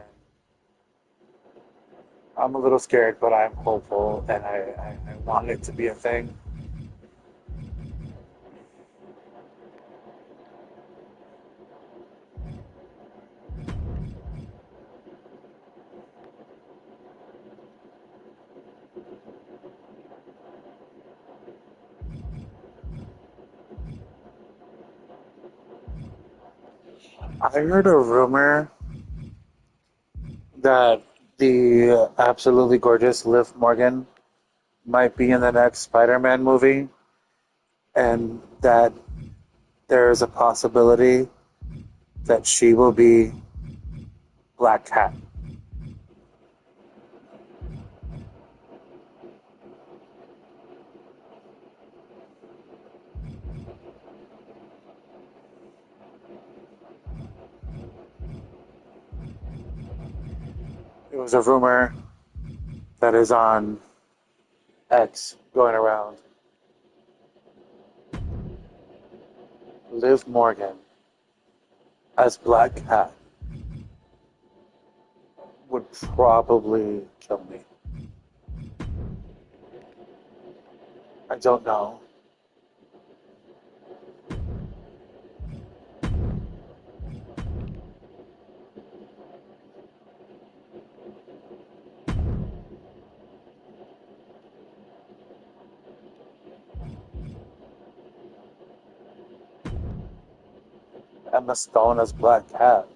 I'm a little scared, but I'm hopeful, and I want it to be a thing. I heard a rumor that the absolutely gorgeous Liv Morgan might be in the next Spider-Man movie, and that there is a possibility that she will be Black Cat. It was a rumor that is on X going around. Liv Morgan as Black Cat would probably kill me. I don't know. Emma Stone as Black Cat.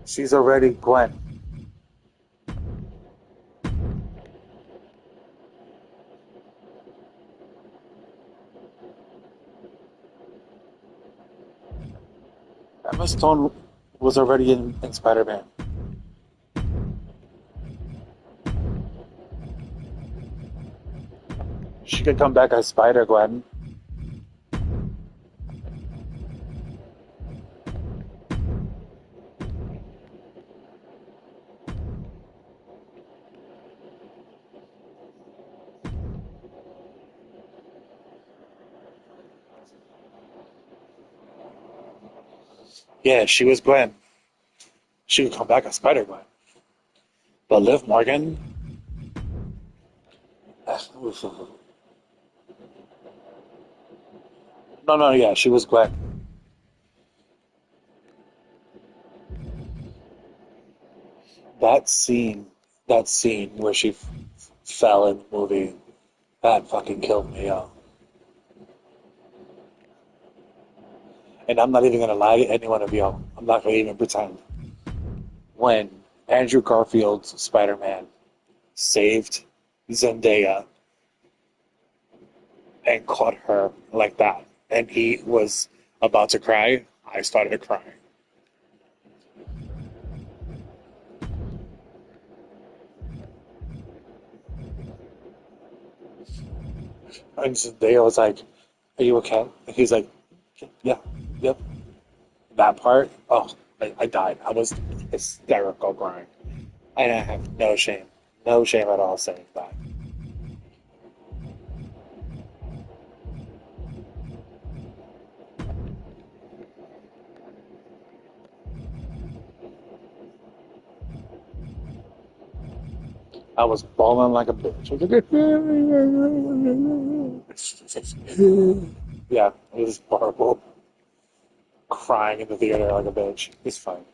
She's already Gwen. Emma Stone was already in Spider-Man. She could come back as Spider-Gwen. Yeah, she was Gwen. She could come back as Spider-Gwen. But Liv Morgan? No, no, yeah, she was Gwen. That scene, that scene where she fell in the movie, that fucking killed me, yo. And I'm not even gonna lie to any one of y'all. I'm not gonna even pretend. When Andrew Garfield's Spider-Man saved Zendaya and caught her like that, and he was about to cry, I started crying. And Zendaya was like, "Are you okay?" And he's like, "Yeah, yep." That part, oh, I died. I was hysterical crying. And I have no shame at all saying that. I was bawling like a bitch. I was like, yeah, it was horrible. Crying in the theater like a bitch. It's fine.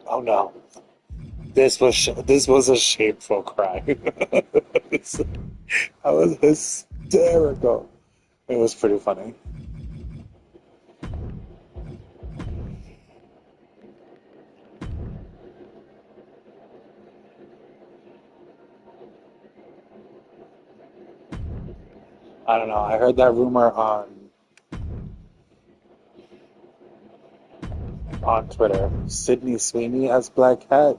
Oh no, this was a shameful cry. I was hysterical. It was pretty funny. I don't know. I heard that rumor on Twitter. Sydney Sweeney as Black Cat.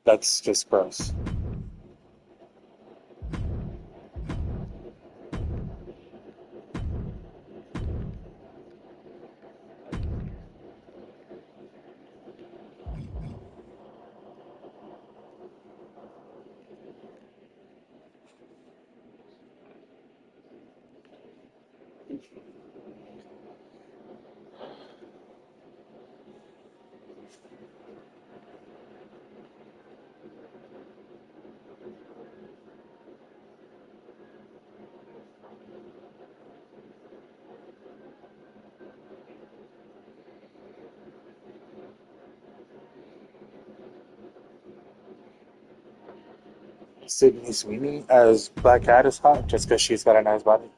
That's just gross. Sydney Sweeney as Black Cat is hot just because she's got a nice body.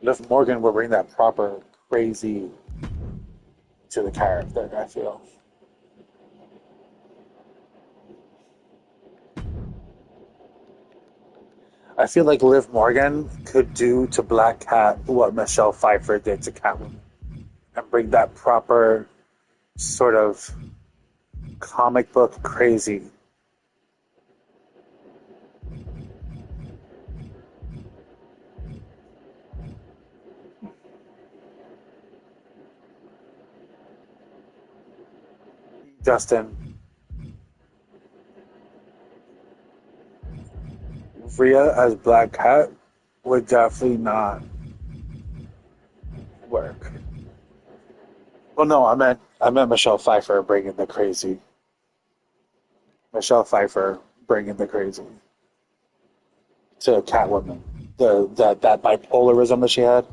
Liv Morgan will bring that proper crazy to the character, I feel. I feel like Liv Morgan could do to Black Cat what Michelle Pfeiffer did to Catwoman and bring that proper sort of comic book crazy. Justin, Rhea as Black Cat would definitely not work. Well, no, I meant Michelle Pfeiffer bringing the crazy. Michelle Pfeiffer bringing the crazy to Catwoman. That bipolarism that she had.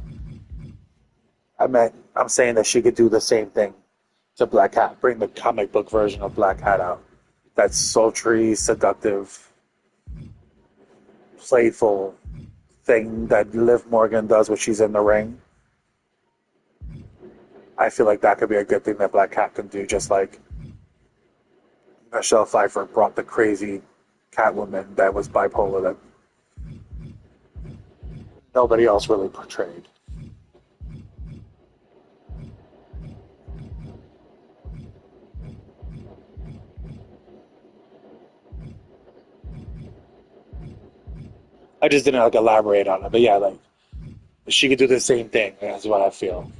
I'm saying that she could do the same thing to Black Cat. Bring the comic book version of Black Cat out. That sultry, seductive, playful thing that Liv Morgan does when she's in the ring. I feel like that could be a good thing that Black Cat can do, just like Michelle Pfeiffer brought the crazy Catwoman that was bipolar that nobody else really portrayed. I just didn't like elaborate on it, but yeah, like she could do the same thing. That's what I feel.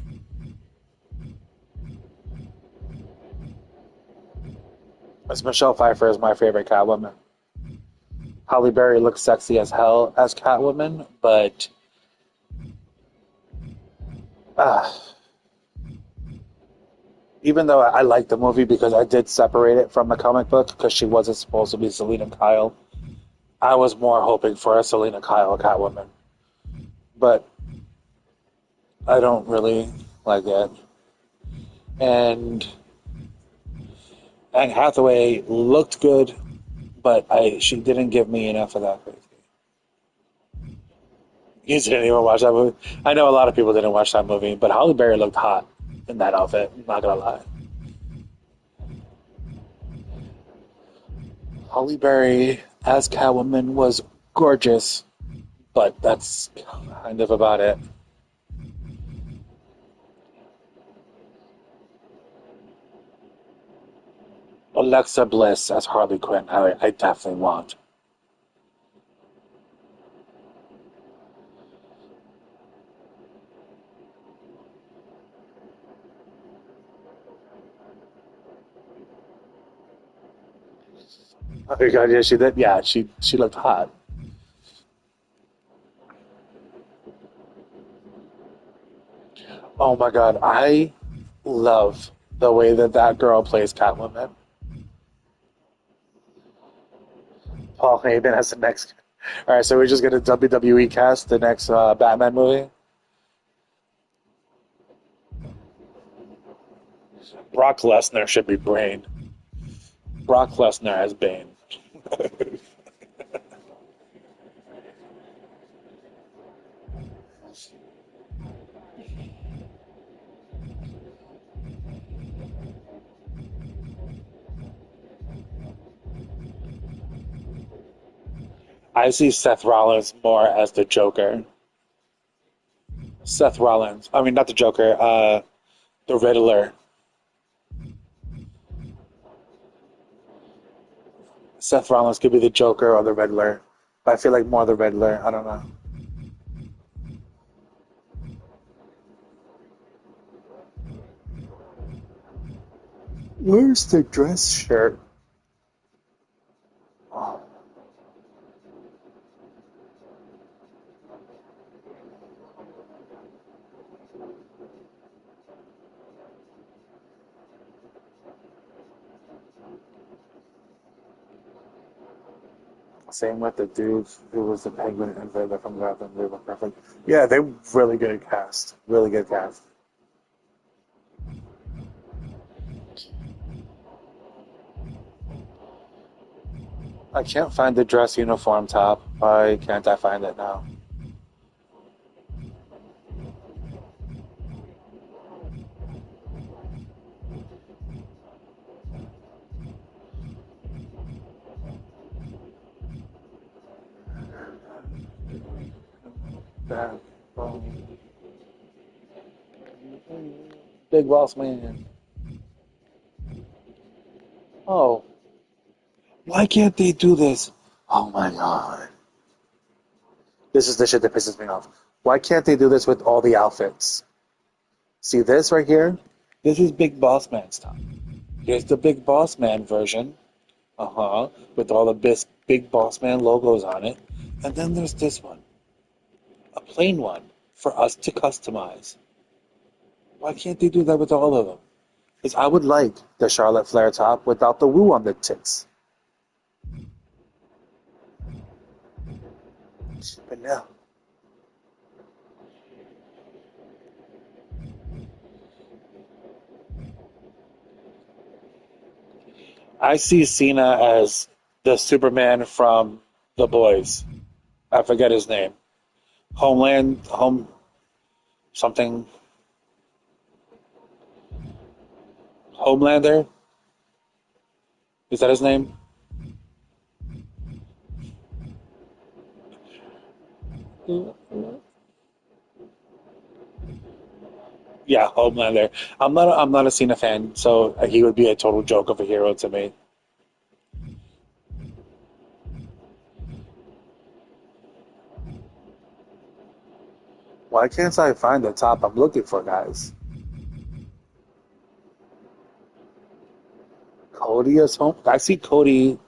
As Michelle Pfeiffer is my favorite Catwoman. Halle Berry looks sexy as hell as Catwoman, but uh, even though I like the movie because I did separate it from the comic book because she wasn't supposed to be Selena Kyle, I was more hoping for a Selena Kyle Catwoman, but I don't really like it. And Anne Hathaway looked good, but I she didn't give me enough of that crazy. You didn't even watch that movie. I know a lot of people didn't watch that movie, but Halle Berry looked hot in that outfit. I'm not gonna lie. Halle Berry as Catwoman was gorgeous, but that's kind of about it. Alexa Bliss as Harley Quinn, I definitely want. Oh my God, yeah, she did. Yeah, she looked hot. Oh my God, I love the way that that girl plays Catwoman. Paul Heyman as the next. All right, so we're just gonna WWE cast the next Batman movie. Brock Lesnar should be Bane. Brock Lesnar as Bane. I see Seth Rollins more as the Joker. Seth Rollins. I mean, not the Joker. The Riddler. Seth Rollins could be the Joker or the Riddler. But I feel like more the Riddler. I don't know. Where's the dress shirt? Oh, same with the dudes who was the Penguin and Riddler from Gotham. They were perfect. Yeah, they really good cast. Really good cast. I can't find the dress uniform top. Why can't I find it now? That, big boss man. Oh, why can't they do this? Oh my god. This is the shit that pisses me off. Why can't they do this with all the outfits? See this right here? This is Big Boss Man stuff. Here's the Big Boss Man version. Uh-huh. With all the Big Boss Man logos on it. And then there's this one. A plain one for us to customize. Why can't they do that with all of them? Because I would like the Charlotte Flair top without the woo on the tits. But no. I see Cena as the Superman from The Boys. I forget his name. Home, something, Homelander? Is that his name? Yeah, Homelander. I'm not a Cena fan, so he would be a total joke of a hero to me. Why can't I find the top I'm looking for, guys? Cody is home. I see Cody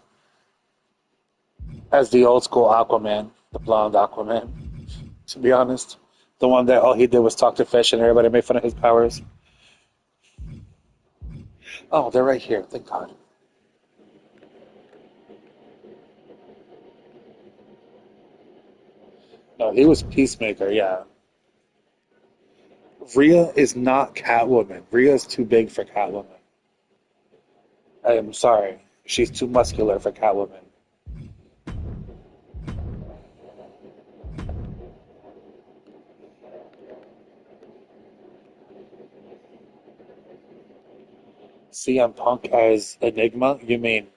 as the old school Aquaman, the blonde Aquaman. To be honest, the one that all he did was talk to fish and everybody made fun of his powers. Oh, they're right here. Thank God. No, he was Peacemaker. Yeah, Rhea is not Catwoman. Rhea is too big for Catwoman. I am sorry. She's too muscular for Catwoman. CM Punk as Enigma? You mean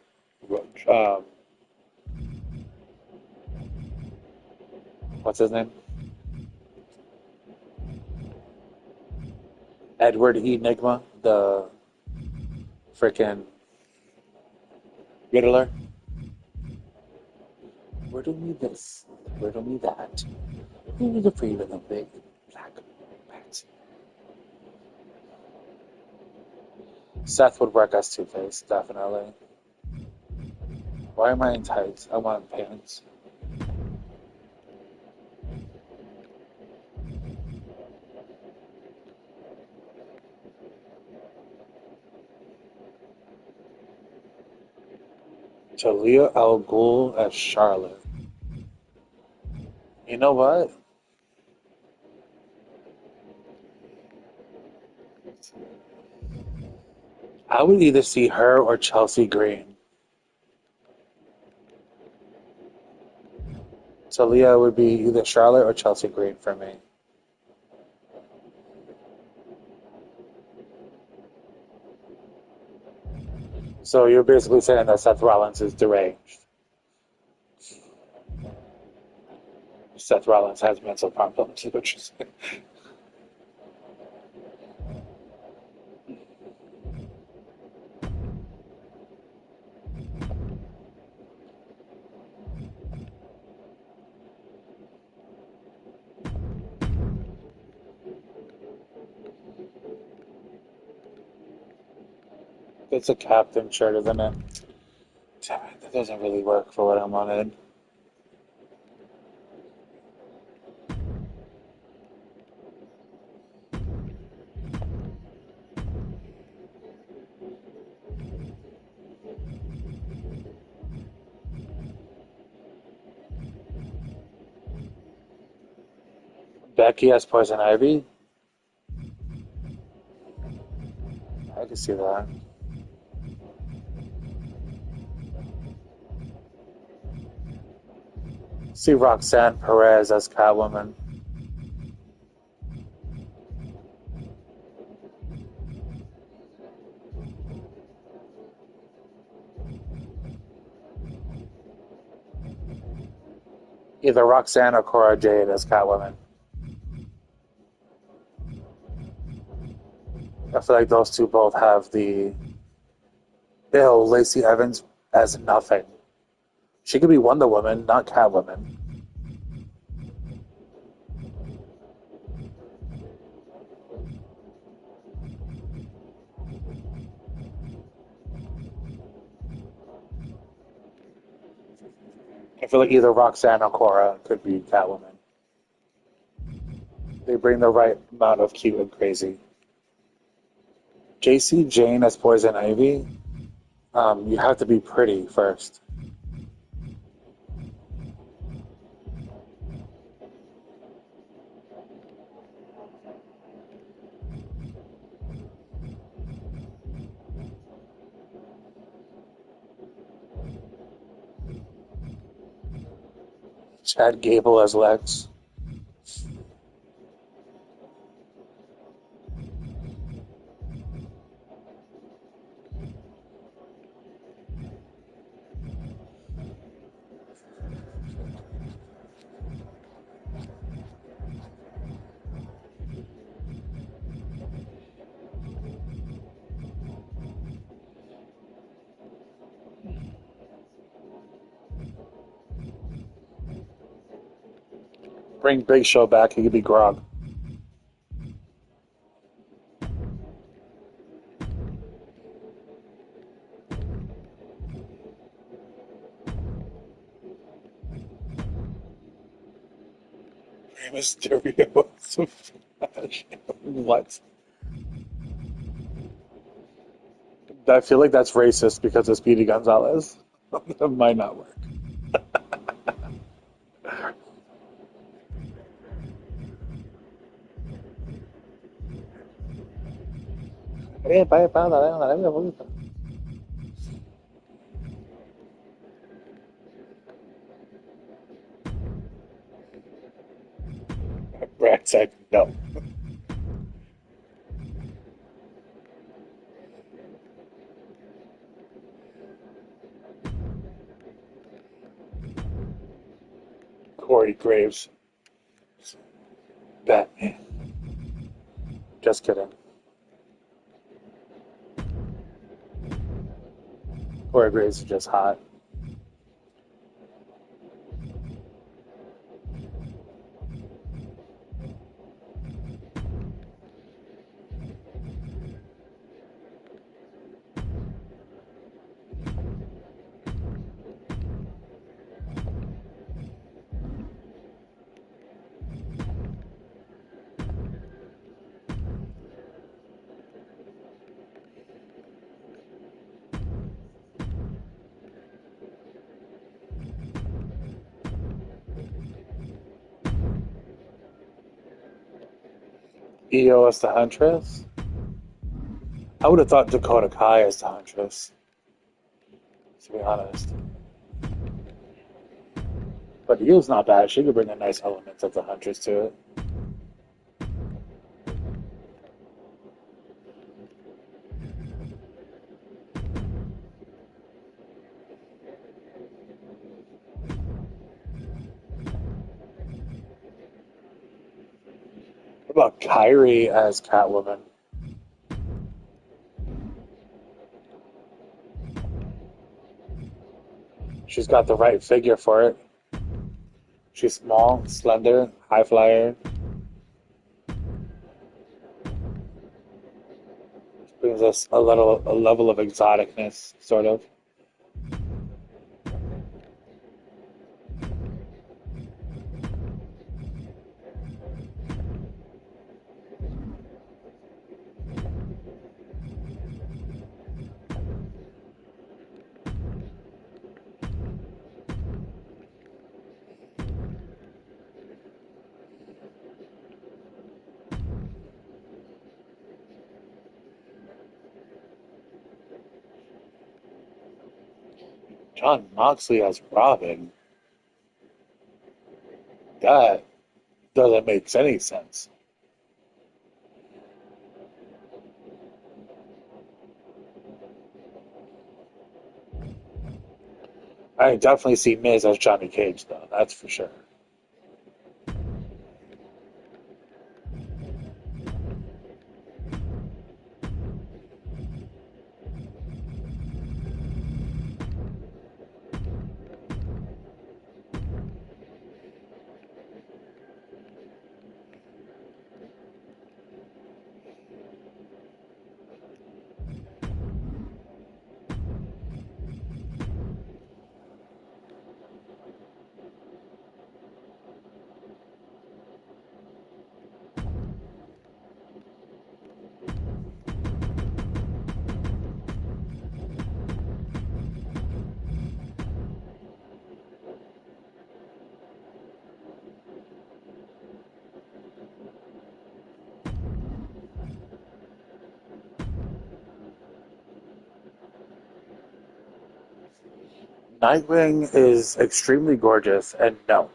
um, what's his name? Edward Enigma, the freaking Riddler? Riddle me this, riddle me that. Who is afraid of the big black rat? Seth would work as Two Face, definitely. Why am I in tights? I want pants. Talia Al Ghul as Charlotte. You know what? I would either see her or Chelsea Green. Talia would be either Charlotte or Chelsea Green for me. So you're basically saying that Seth Rollins is deranged. Seth Rollins has mental problems, is what you're saying. It's a captain shirt, isn't it? Damn it, that doesn't really work for what I'm wanted. Becky has Poison Ivy? I can see that. See Roxanne Perez as Catwoman. Either Roxanne or Cora Jade as Catwoman. I feel like those two both have the ill Lacey Evans as nothing. She could be Wonder Woman, not Catwoman. I feel like either Roxanne or Cora could be Catwoman. They bring the right amount of cute and crazy. JC Jane as Poison Ivy, you have to be pretty first. Chad Gable as Lex. Bring Big Show back, he could be Grog. Rey Mysterio as the Flash. What? I feel like that's racist because of Speedy Gonzalez. That might not work. Brad said no. Corey Graves, Batman. Just kidding. Corey Graves is just hot. EO as the Huntress. I would have thought Dakota Kai as the Huntress, to be honest. But Eo's not bad. She could bring a nice element of the Huntress to it. What about Kyrie as Catwoman? She's got the right figure for it. She's small, slender, high flyer. Brings us a level of exoticness, sort of. John Moxley as Robin. That doesn't make any sense. I definitely see Miz as Johnny Cage, though. That's for sure. Nightwing is extremely gorgeous, and no,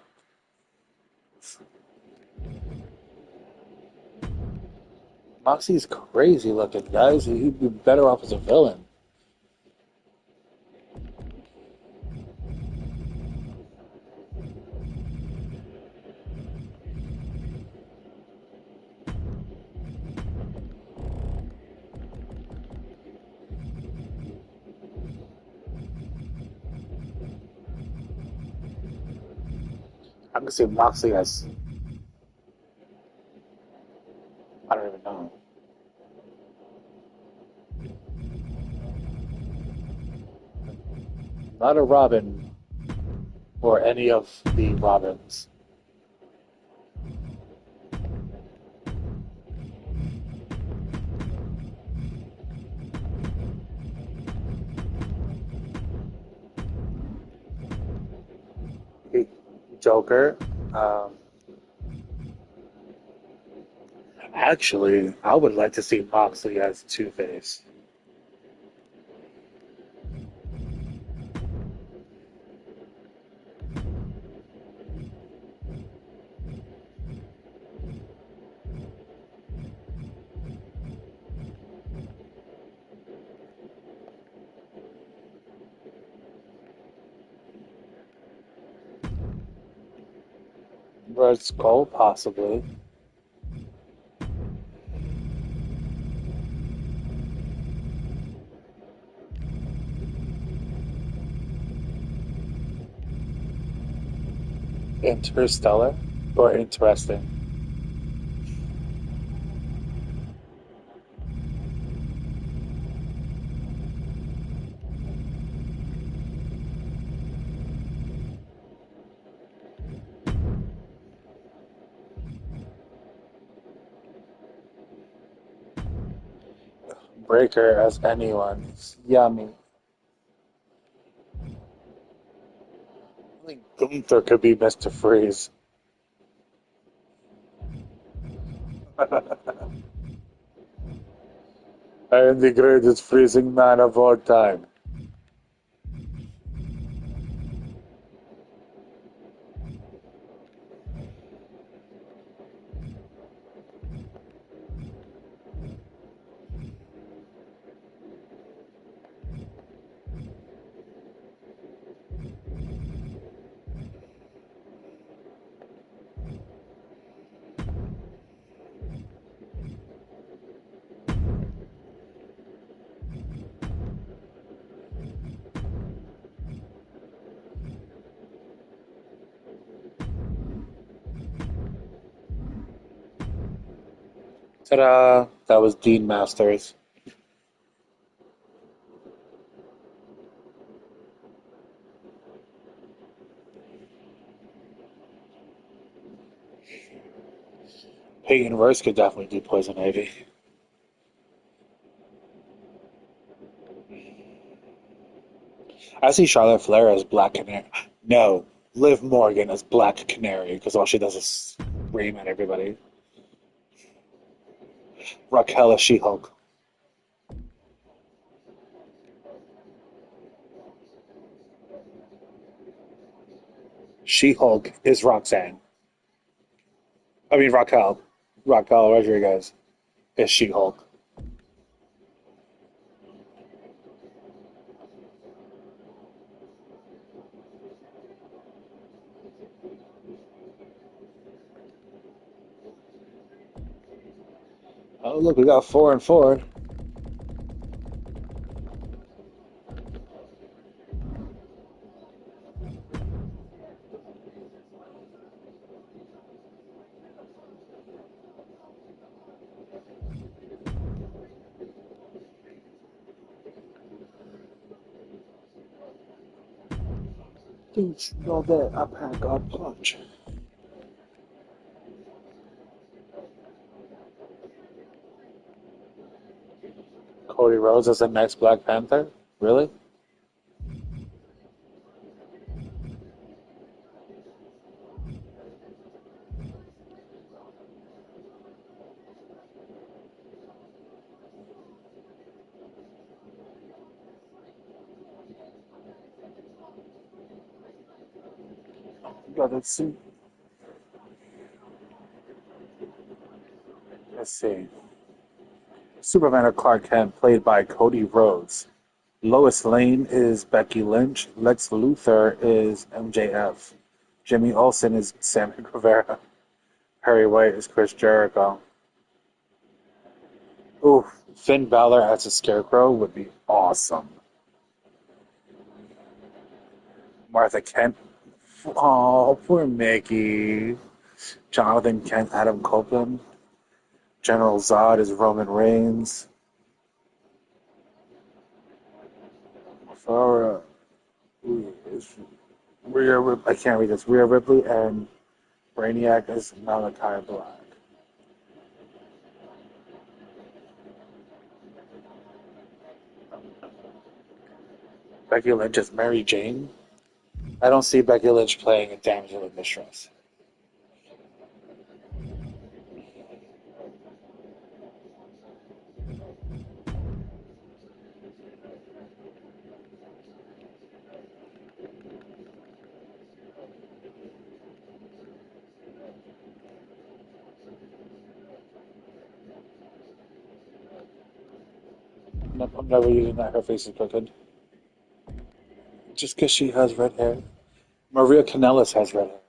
Moxie's crazy looking, guys. He'd be better off as a villain. I can see Moxley as I don't even know. Not a Robin or any of the Robins. Joker. Um, Actually, I would like to see Moxley as Two Face. Red Skull, possibly. Interstellar or interesting. Breaker as anyone. It's yummy. I think Gunther could be Mr. Freeze. I am the greatest freezing man of all time. Ta-da! That was Dean Masters. Peyton Royce could definitely do Poison Ivy. I see Charlotte Flair as Black Canary. No, Liv Morgan as Black Canary because all she does is scream at everybody. Raquel as She-Hulk. She-Hulk is Roxanne. I mean Raquel. Raquel Rodriguez is She-Hulk. Oh look, we got 4 and 4. Don't you know that I pack a punch? Cody Rhodes as the next Black Panther? Really? Got it. Let's see. Superman or Clark Kent, played by Cody Rhodes. Lois Lane is Becky Lynch. Lex Luthor is MJF. Jimmy Olsen is Sammy Guevara. Harry White is Chris Jericho. Ooh, Finn Balor as a Scarecrow would be awesome. Martha Kent. Oh, poor Mickey. Jonathan Kent, Adam Copeland. General Zod is Roman Reigns. For is I can't read this. Rhea Ripley and Brainiac is Malachi Black. Becky Lynch is Mary Jane. I don't see Becky Lynch playing a damsel in distress. I'm never using that. Her face is crooked. Just because she has red hair. Maria Kanellis has red hair.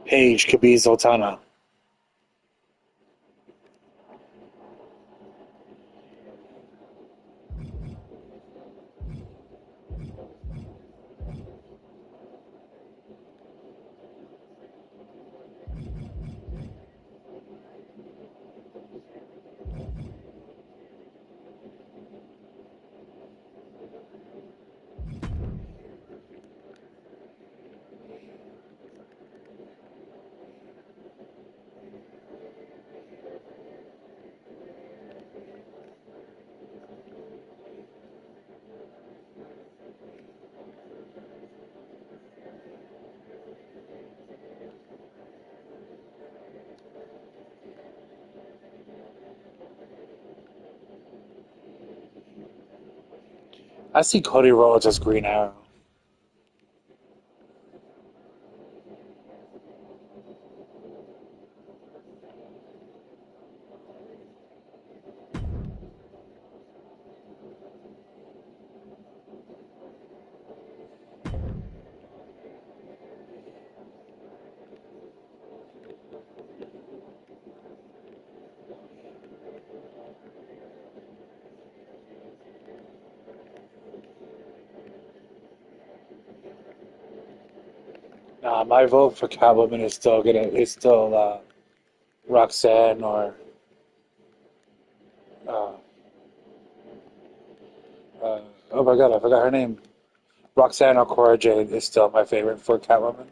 Paige could be Zoltana. I see Cody Rhodes as Green Arrow. My vote for Catwoman is still Roxanne or uh, oh my god, I forgot her name. Roxanne or Cora Jade is still my favorite for Catwoman.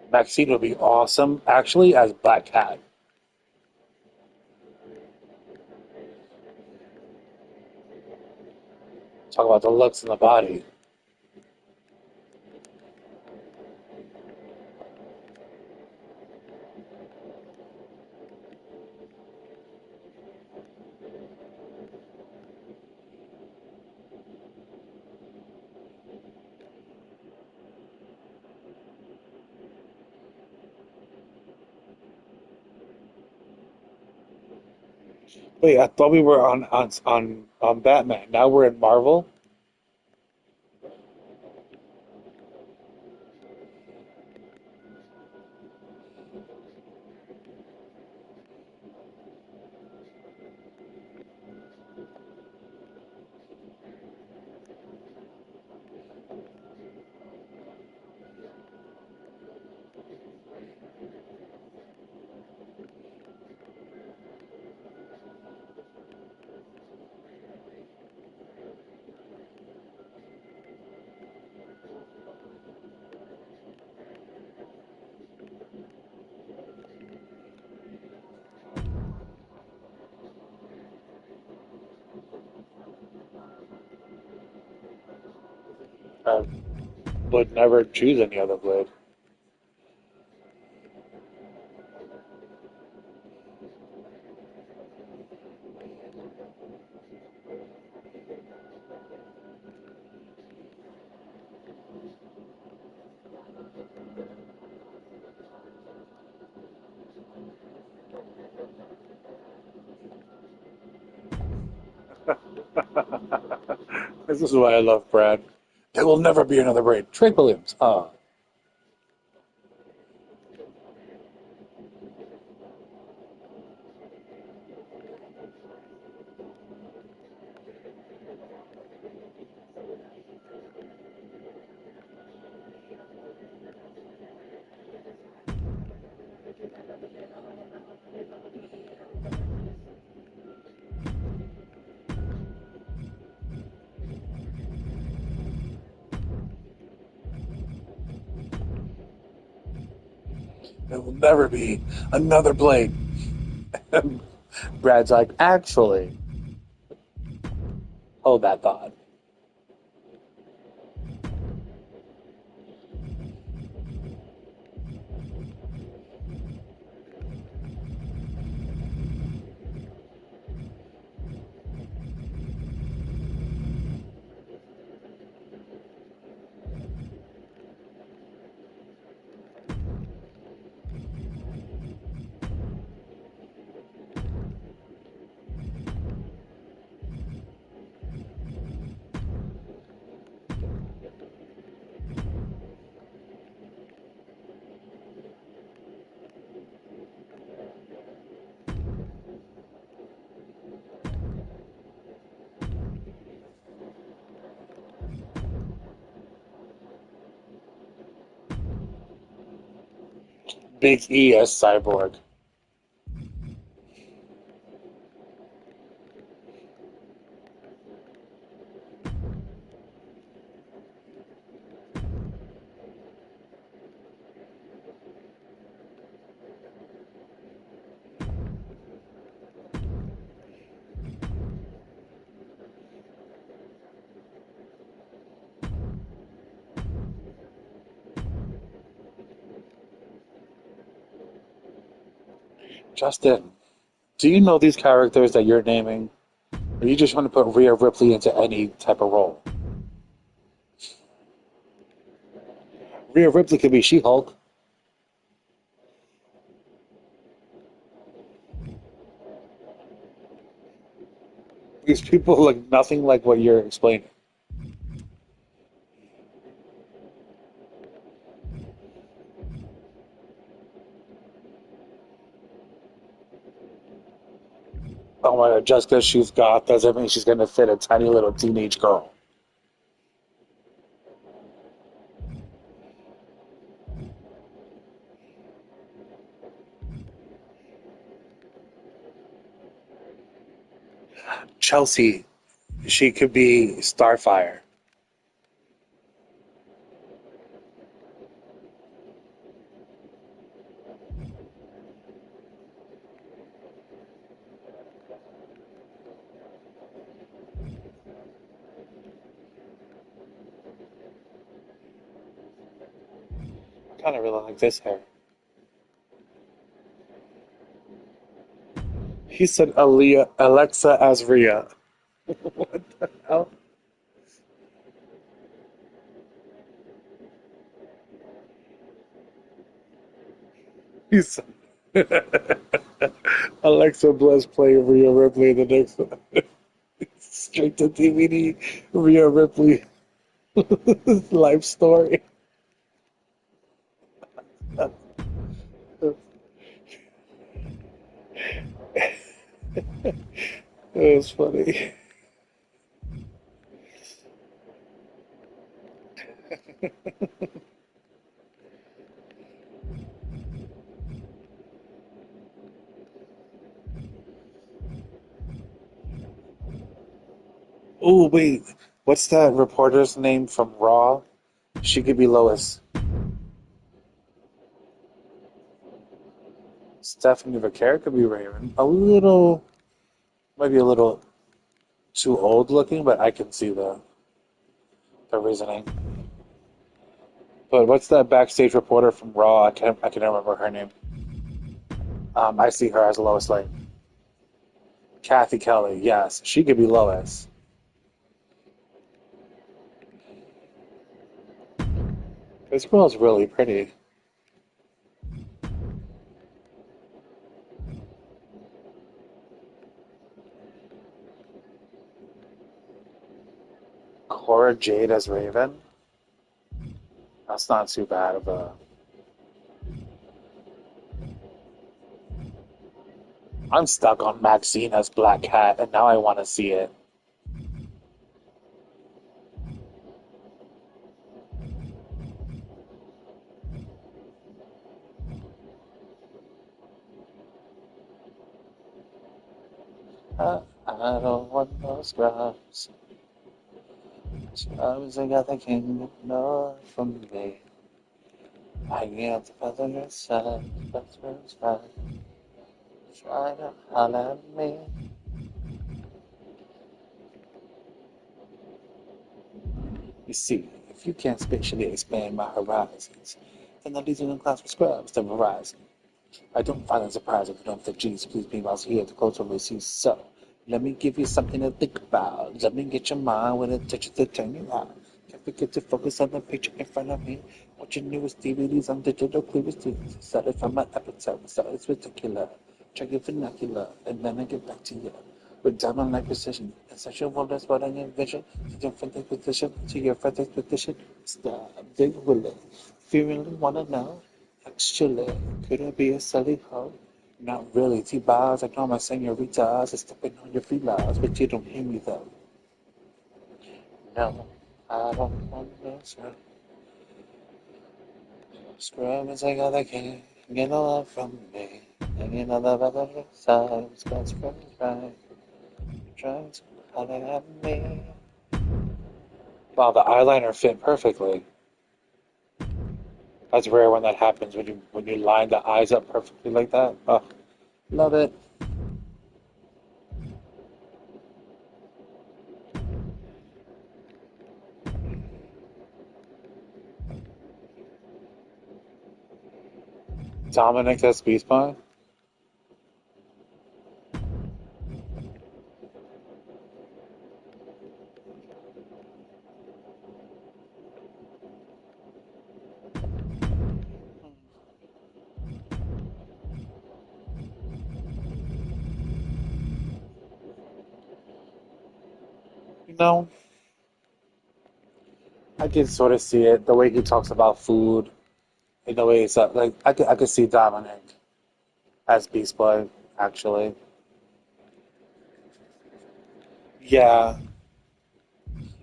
Maxine would be awesome, actually, as Black Cat. Talk about the looks and the body. Wait, I thought we were on Batman. Now we're in Marvel. I would never choose any other blade. This is why I love Brad. There will never be another braid. Trey Williams. Ah, there will never be another blade. Brad's like, actually, hold that thought. Big E as Cyborg. Justin, do you know these characters that you're naming? Or you just want to put Rhea Ripley into any type of role? Rhea Ripley could be She-Hulk. These people look nothing like what you're explaining. Oh my god, just because she's goth doesn't mean she's going to fit a tiny little teenage girl. Chelsea, she could be Starfire. I kind of really like this hair. He said Aaliyah, Alexa as Rhea. What the hell? He said Alexa Bliss play Rhea Ripley in the next one. Straight to DVD, Rhea Ripley life story. It was funny. Oh wait, what's that reporter's name from Raw? She could be Lois. Stephanie Vaquer could be Raven. A little, maybe a little too old looking, but I can see the reasoning. But what's that backstage reporter from Raw? I can't remember her name. I see her as Lois Lane. Kathy Kelly, yes, she could be Lois. This girl is really pretty. Cora Jade as Raven. That's not too bad of a. I'm stuck on Maxine as Black Cat, and now I want to see it. I don't want no scrubs. Scrubs ain't got the king no from me. Hanging out the passenger side, that's where it's fine. Trying to holler at me. You see, if you can't spatially expand my horizons, then the legion in class for scrubs to horizon. I don't find it surprising if you don't think Jesus, please be mouse here to close on see. So, let me give you something to think about. Let me get your mind with a touch to turn you out. Can't forget to focus on the picture in front of me. Watch your newest DVDs on digital clearest TVs. Started from my appetite, so it's particular. Check your vernacular, and then I get back to you. With diamond like precision, and such a wonders what I envision. To your friend's position, to your friend's position. Stop, big willing. If you really wanna know, actually, could it be a silly hoe? Not really, T-bars, I know my senoritas are stepping on your feelers, but you don't hear me though. No, I don't want no scrub. Scrub is like other can get a lot from me. Hanging on the other side, scrub, scrub, right. Trying to holler at me. Wow, the eyeliner fit perfectly. That's rare when that happens, when you line the eyes up perfectly like that. Oh, love it. Dominic as Beast Boy? You know, I can sort of see it, the way he talks about food, in the way it's like, I could see Dominic as Beast Boy, actually. Yeah.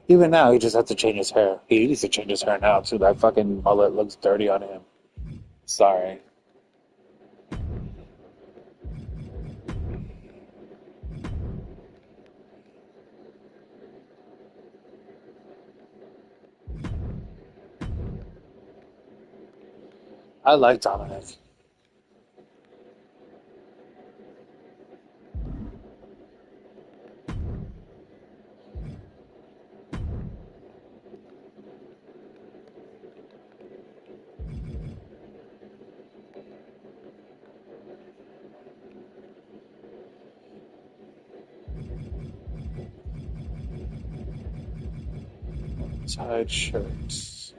Even now, he just has to change his hair. He needs to change his hair now, too. That fucking mullet looks dirty on him. Sorry. I like Dominic. Tied shirts.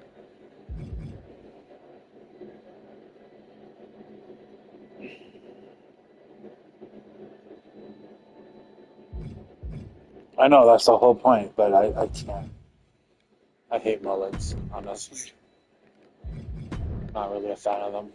I know that's the whole point, but I can't. I hate mullets, honestly. Not really a fan of them.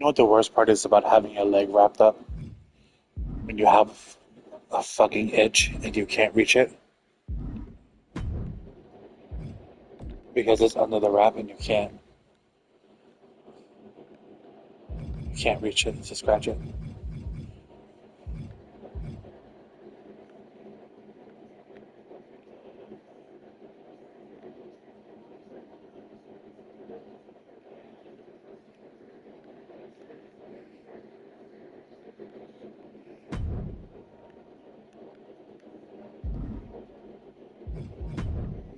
You know what the worst part is about having your leg wrapped up? When you have a fucking itch and you can't reach it because it's under the wrap and you can't reach it to scratch it.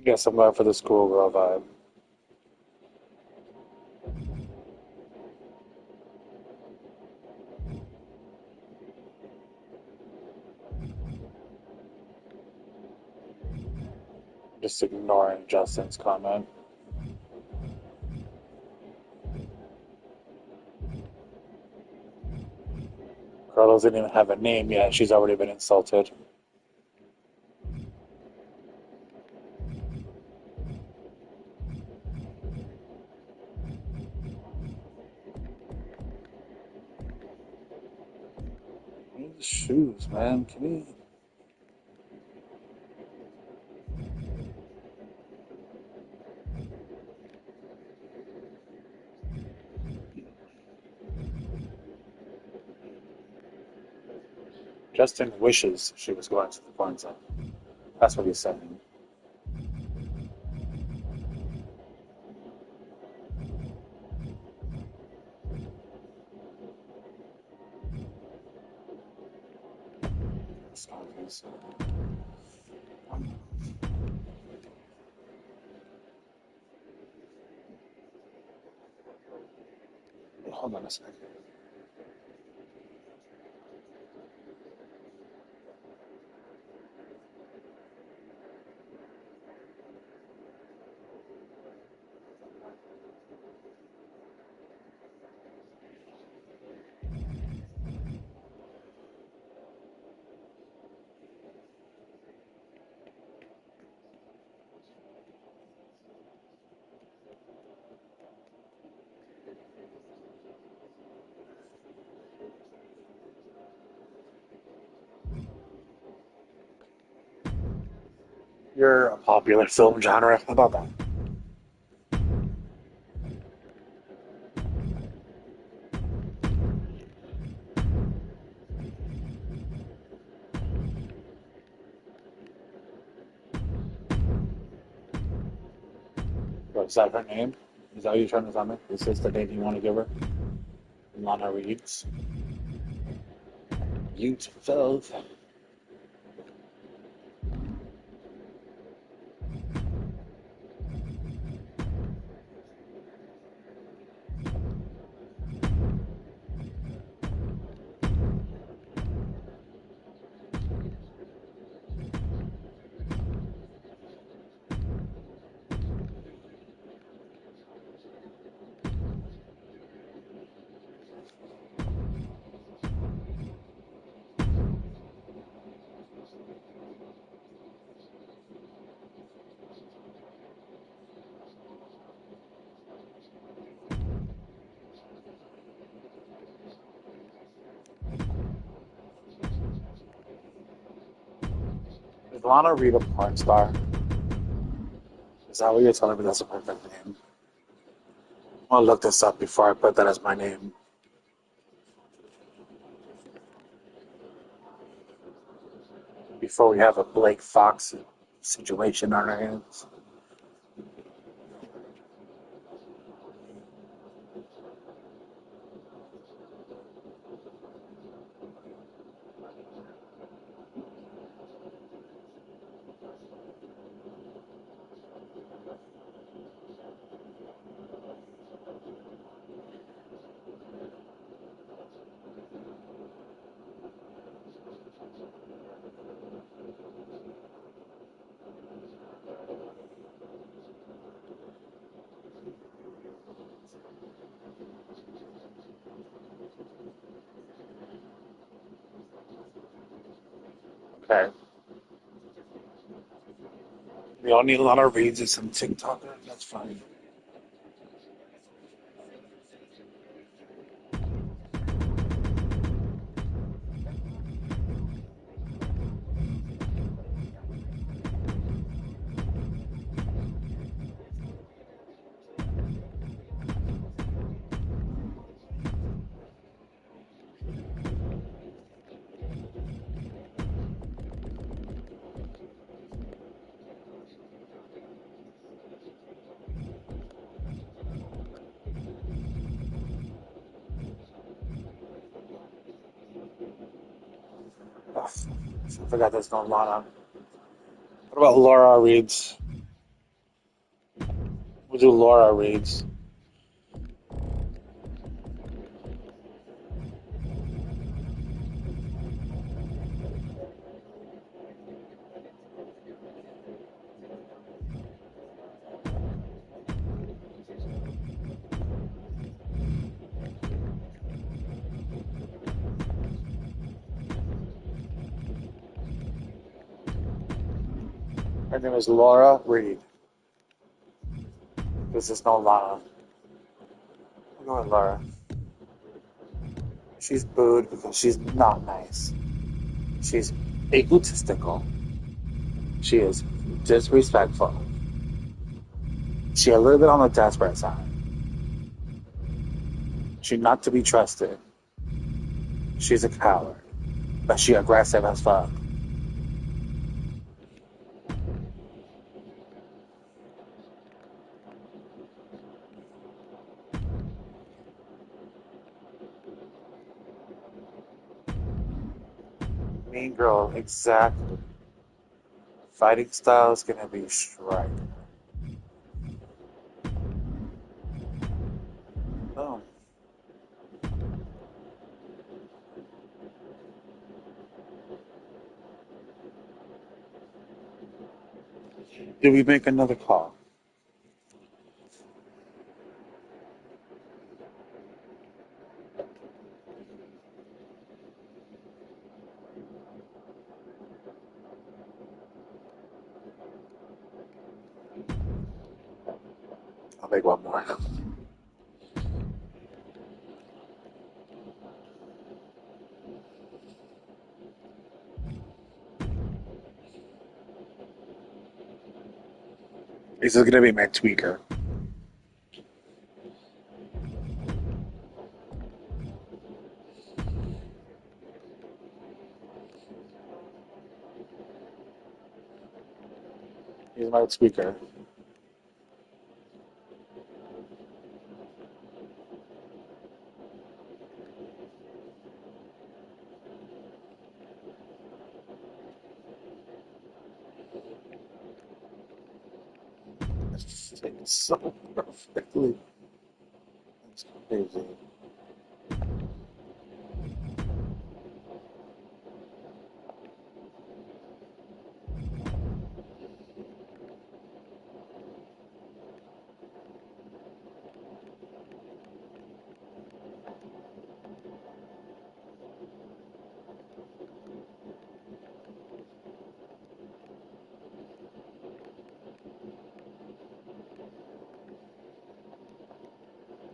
Guess I'm going for the schoolgirl vibe. Just ignoring Justin's comment. Girl doesn't even have a name yet. She's already been insulted. What are the shoes, man? Can we? Justin wishes she was going to the porn zone. That's what he's saying. Hold on a second. You're a popular film genre. How about that? What, is that her name? Is that what you're trying to tell me? Is this the name you want to give her? Lana Reeds. Beautiful. Is Lana Reed a porn star? Is that what you're telling me? That's a perfect name. I'll look this up before I put that as my name. Before we have a Blake Fox situation on our hands. Okay. We all need a lot of reads and some TikToker. That's fine. I forgot there's no Lana. What about Laura Reed's? We'll do Laura Reed's. Her name is Laura Reed. This is no Lana. We're going with Laura. She's booed because she's not nice. She's egotistical. She is disrespectful. She a little bit on the desperate side. She not to be trusted. She's a coward. But she aggressive as fuck. Mean girl, exactly. Fighting style is gonna be strike. Oh. Did we make another call? I'll make one more. This is gonna be my tweaker. He's my tweaker. It's so perfectly. It's crazy.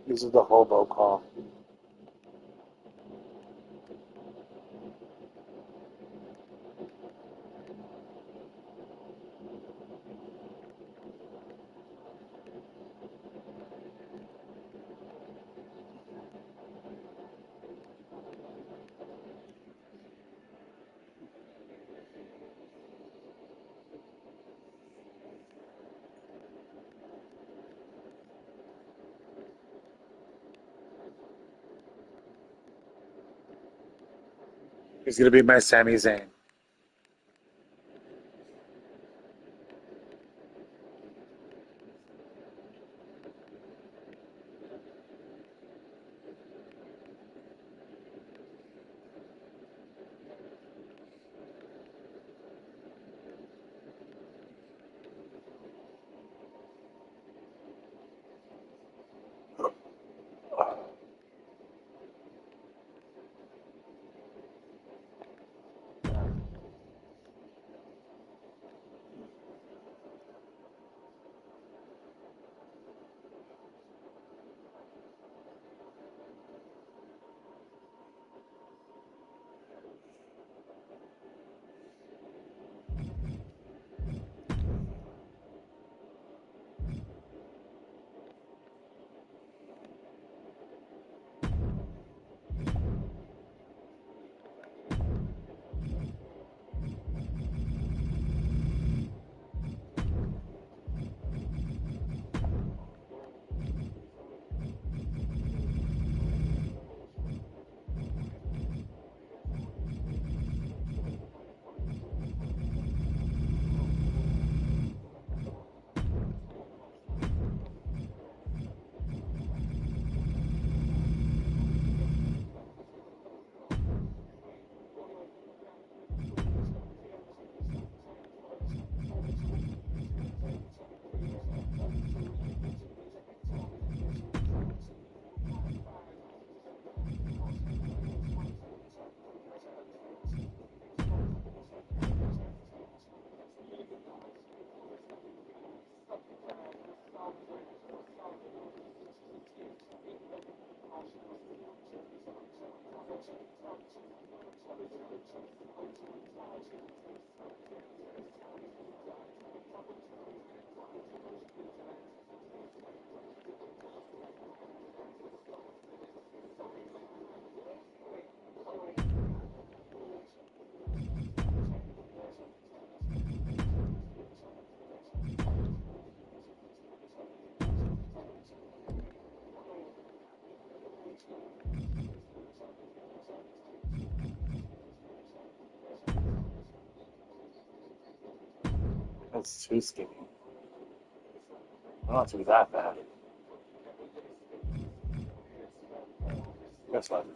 This is the hobo call. He's gonna be my Sami Zayn. That's too skinny. I don't want it to be that bad. Guess what?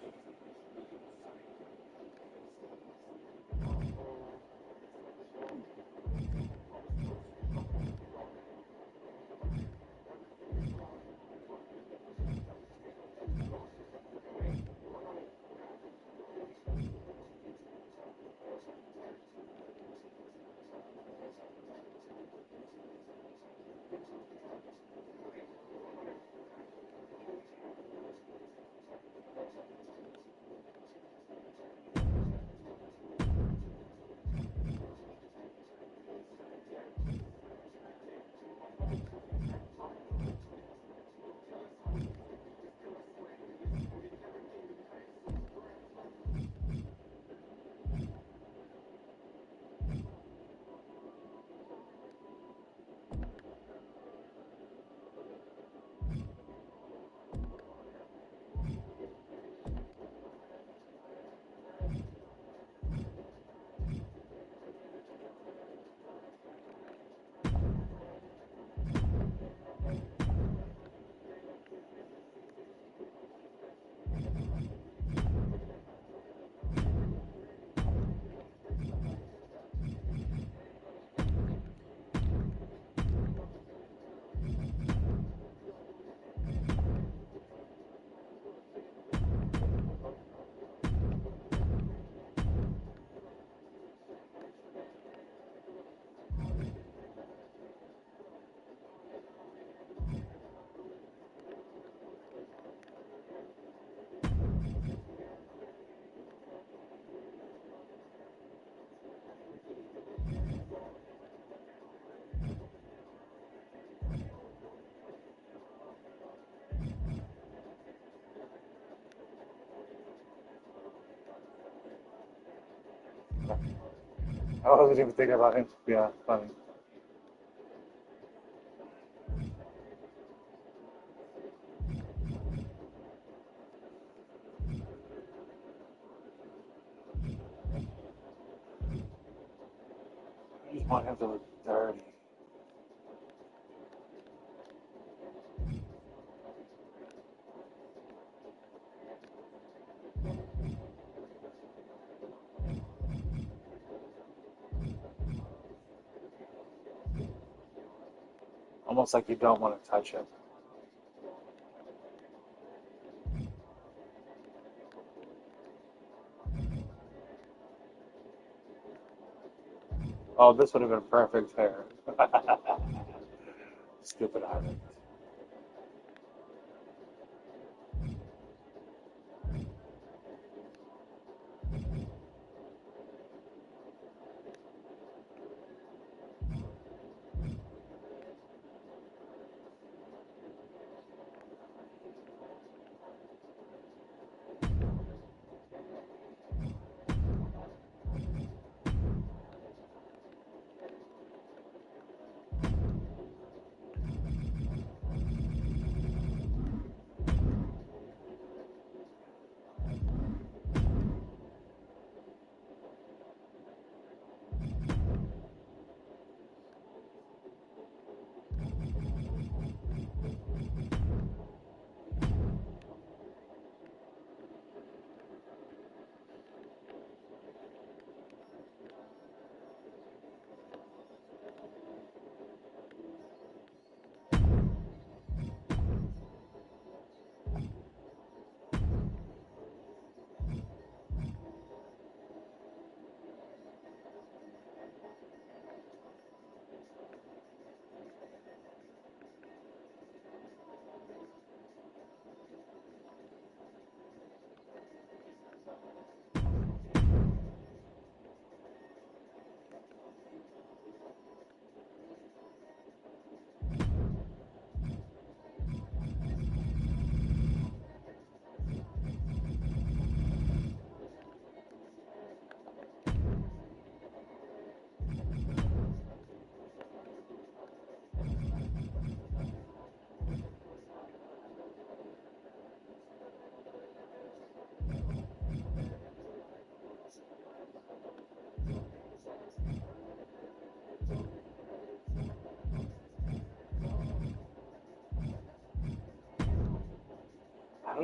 I wasn't even thinking about him. Yeah, funny. I just want him to look dirty. Almost like you don't want to touch him. Oh, this would have been perfect hair. Stupid island.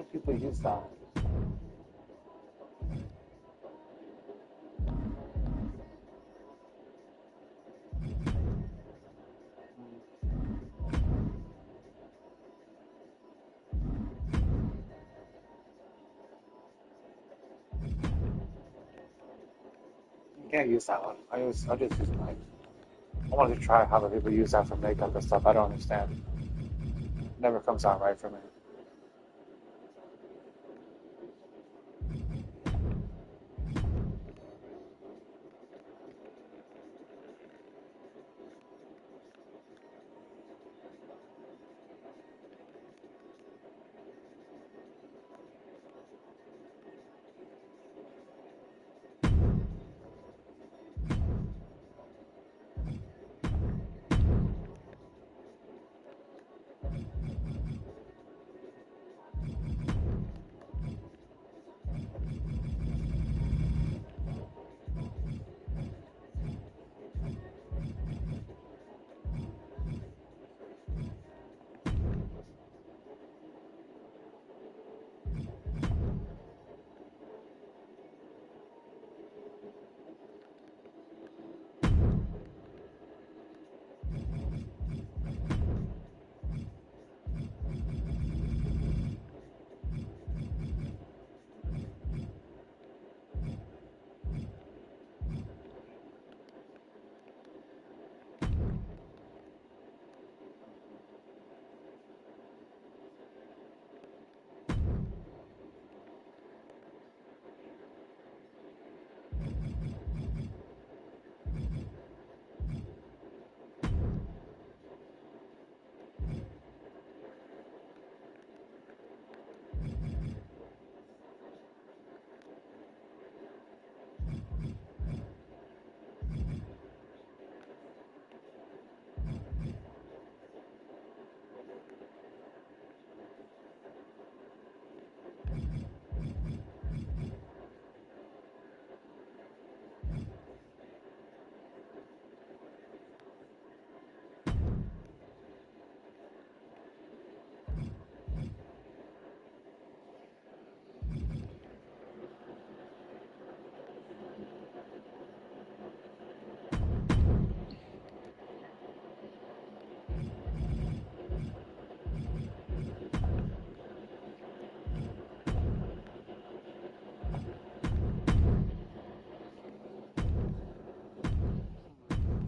do people use that? You can't use that one. I just use mine. I wanted to try how the people use that for makeup and stuff. I don't understand. It never comes out right for me.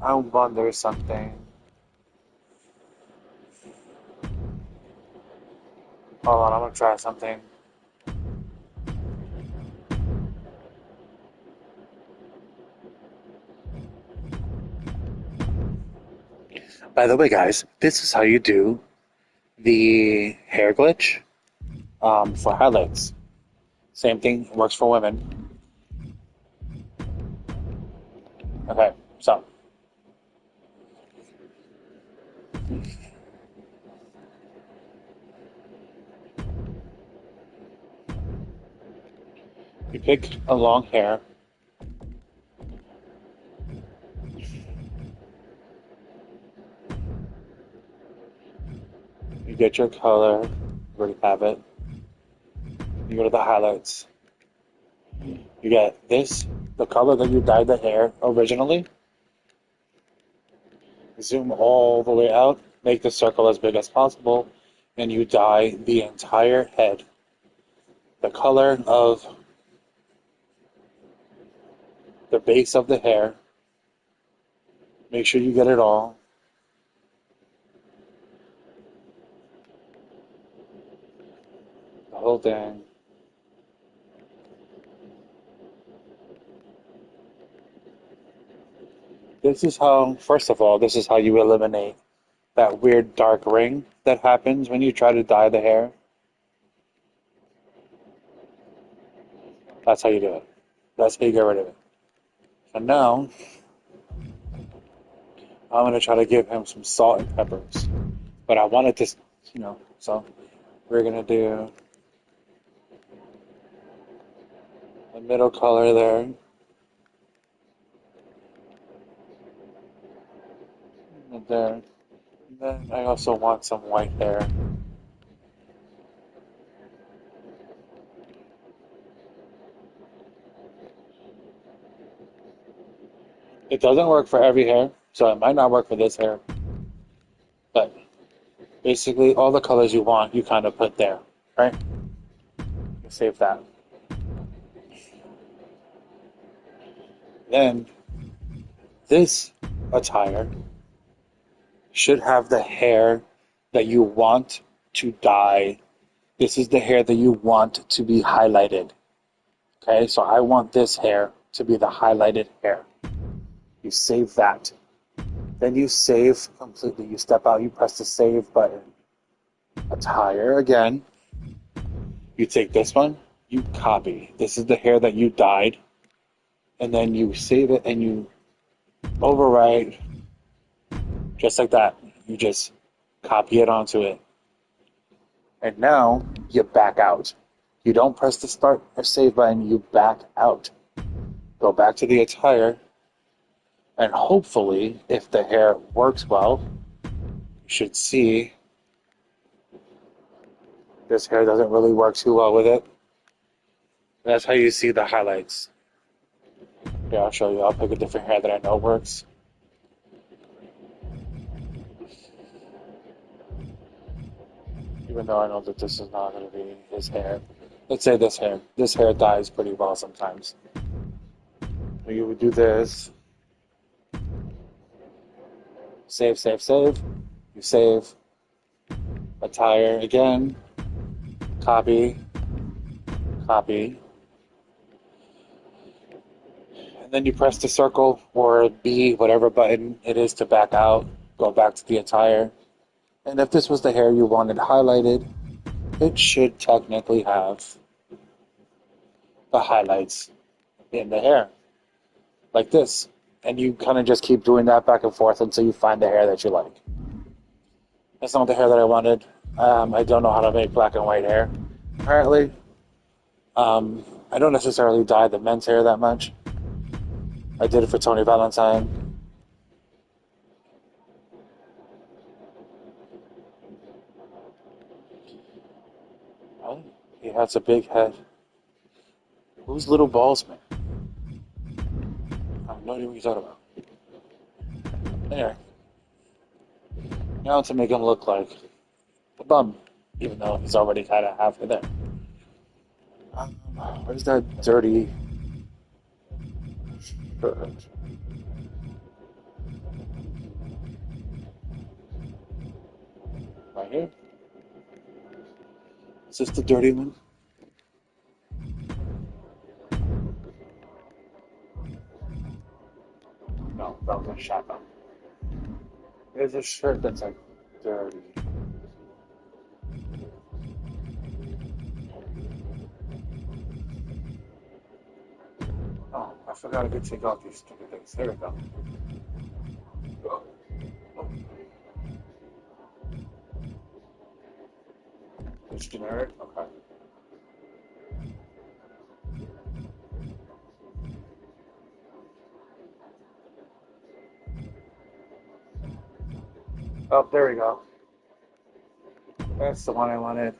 I wonder something. Hold on, I'm gonna try something. By the way, guys, this is how you do the hair glitch for highlights. Same thing works for women. Okay, so you pick a long hair, you get your color, you already have it, you go to the highlights. You get this, the color that you dyed the hair originally, zoom all the way out, make the circle as big as possible, and you dye the entire head the color of the base of the hair. Make sure you get it all. The whole thing. This is how, first of all, this is how you eliminate that weird dark ring that happens when you try to dye the hair. That's how you do it. That's how you get rid of it. So now, I'm going to try to give him some salt and peppers. But I wanted to, so we're going to do the middle color there. And there. And then I also want some white hair. It doesn't work for every hair, so it might not work for this hair. But basically, all the colors you want, you kind of put there, right? You save that. Then this attire should have the hair that you want to dye. This is the hair that you want to be highlighted. Okay, so I want this hair to be the highlighted hair. You save that. Then you save completely. You step out, you press the save button. Attire again. You take this one, you copy. This is the hair that you dyed. And then you save it and you overwrite just like that. You just copy it onto it. And now you back out. You don't press the start or save button, you back out. Go back to the attire, and hopefully, if the hair works well, you should see this hair doesn't really work too well with it. That's how you see the highlights. Yeah, I'll show you. I'll pick a different hair that I know works. Even though I know that this is not going to be his hair. Let's say this hair. This hair dyes pretty well sometimes. So you would do this. Save, save, save. You save. Attire again. Copy. Copy. And then you press the circle or B, whatever button it is to back out. Go back to the attire. And if this was the hair you wanted highlighted, it should technically have the highlights in the hair, like this. And you kind of just keep doing that back and forth until you find the hair that you like. That's not the hair that I wanted. I don't know how to make black and white hair, apparently. I don't necessarily dye the men's hair that much. I did it for Tony Valentine. Oh, he has a big head. Who's Little Balls Man? I have no idea what you're talking about. Anyway, now to make him look like a bum, even though he's already kind of halfway there. Where's that dirty shirt? Right here? Is this the dirty one? No, that was a shotgun. There's a shirt that's like dirty. Oh, I forgot to take off these stupid things. Here we go. It's generic? Okay. Oh, there we go. That's the one I wanted.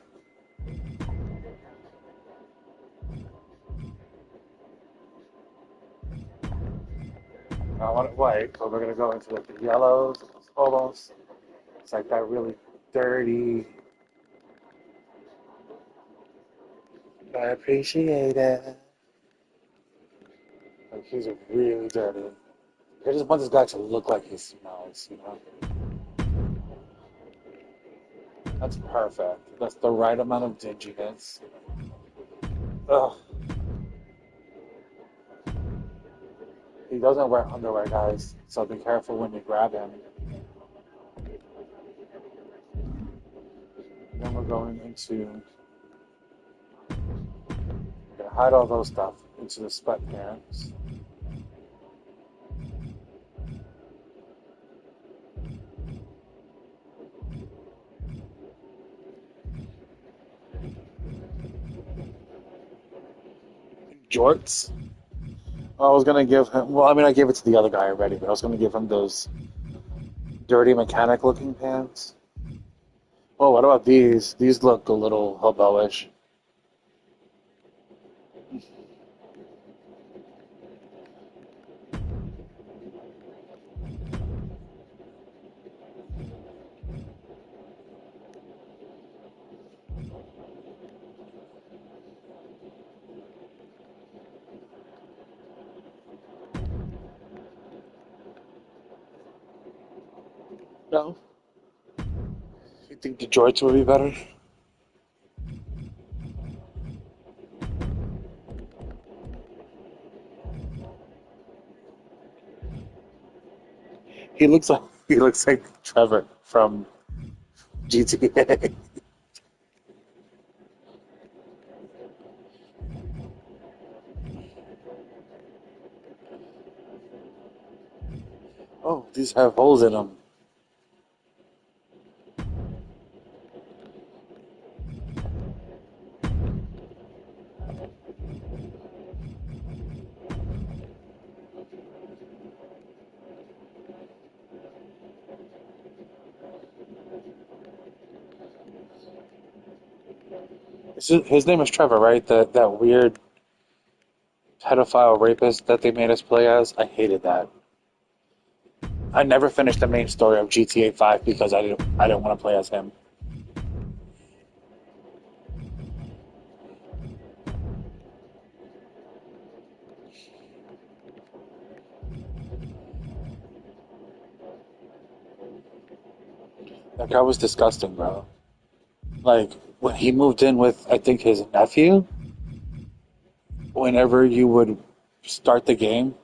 I want it white, but we're gonna go into like the yellows, almost. It's like that really dirty. I appreciate it. Like he's really dirty. I just want this guy to look like he smells, you know? That's perfect. That's the right amount of dinginess. Ugh. He doesn't wear underwear, guys, so be careful when you grab him. Then we're going into, we're gonna hide all those stuff into the sweatpants. Jorts. I was gonna give him. Well, I mean, I gave it to the other guy already, but I was gonna give him those dirty mechanic-looking pants. Oh, what about these? These look a little hobo-ish. No. You think the droids would be better? He looks like Trevor from GTA. Oh, these have holes in them. His name is Trevor, right? That weird pedophile rapist that they made us play as. I hated that. I never finished the main story of GTA 5 because I didn't want to play as him. That guy was disgusting, bro. Like when he moved in with I think his nephew, whenever you would start the game,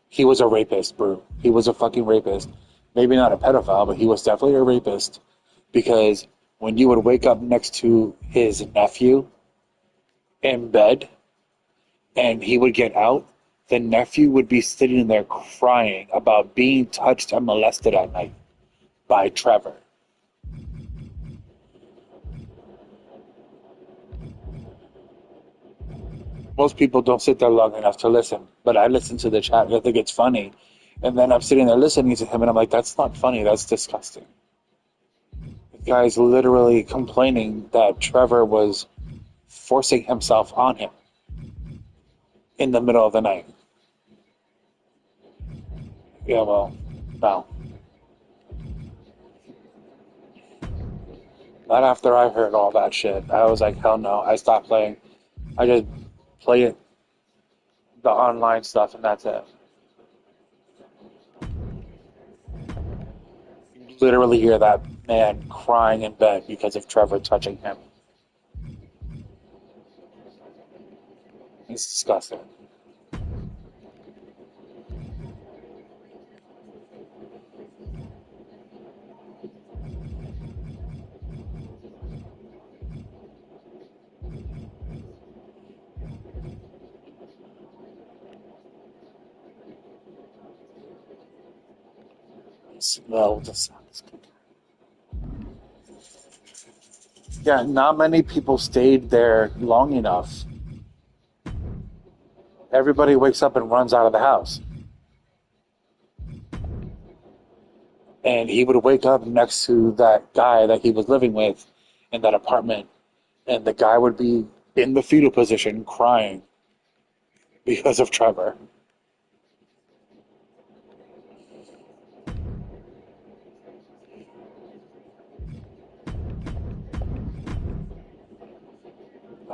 he was a rapist, bro. He was a fucking rapist. Maybe not a pedophile, but he was definitely a rapist because when you would wake up next to his nephew in bed and he would get out, the nephew would be sitting there crying about being touched and molested at night by Trevor. Most people don't sit there long enough to listen, but I listen to the chat and I think it's funny. And then I'm sitting there listening to him and I'm like, that's not funny, that's disgusting. The guy's literally complaining that Trevor was forcing himself on him in the middle of the night. Yeah, well, no. Not after I heard all that shit. I was like, hell no. I stopped playing. I just play it, the online stuff, and that's it. You literally hear that man crying in bed because of Trevor touching him. It's disgusting. Smell the sounds. Yeah, not many people stayed there long enough. Everybody wakes up and runs out of the house. And he would wake up next to that guy that he was living with in that apartment, and the guy would be in the fetal position crying because of Trevor.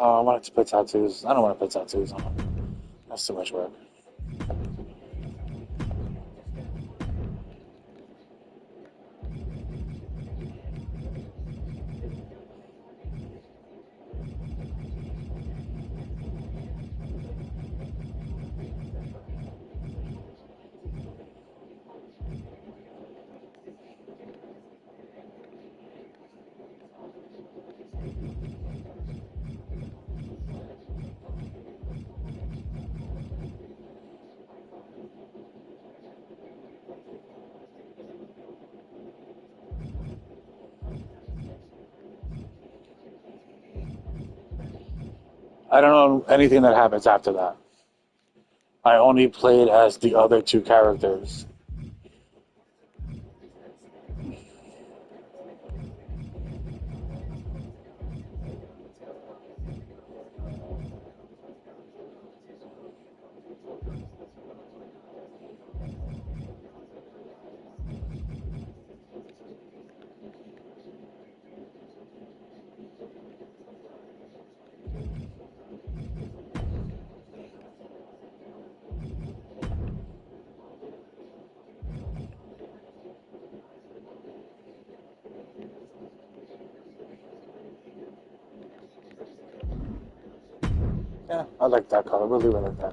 Oh, I wanted to put tattoos. I don't want to put tattoos on him. That's too much work. I don't know anything that happens after that. I only played as the other two characters. Yeah, I like that color. We'll leave it like that.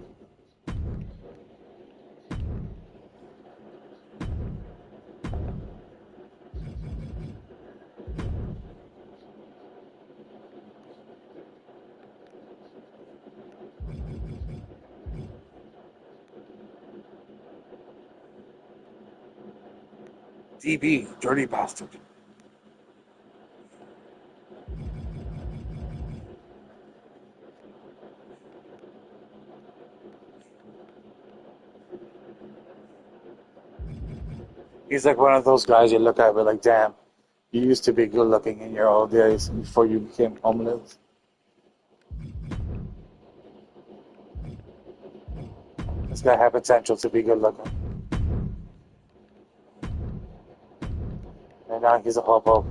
DB, dirty bastard. He's like one of those guys you look at, but like, damn, you used to be good looking in your old days before you became homeless. This guy had potential to be good looking, and now he's a hobo.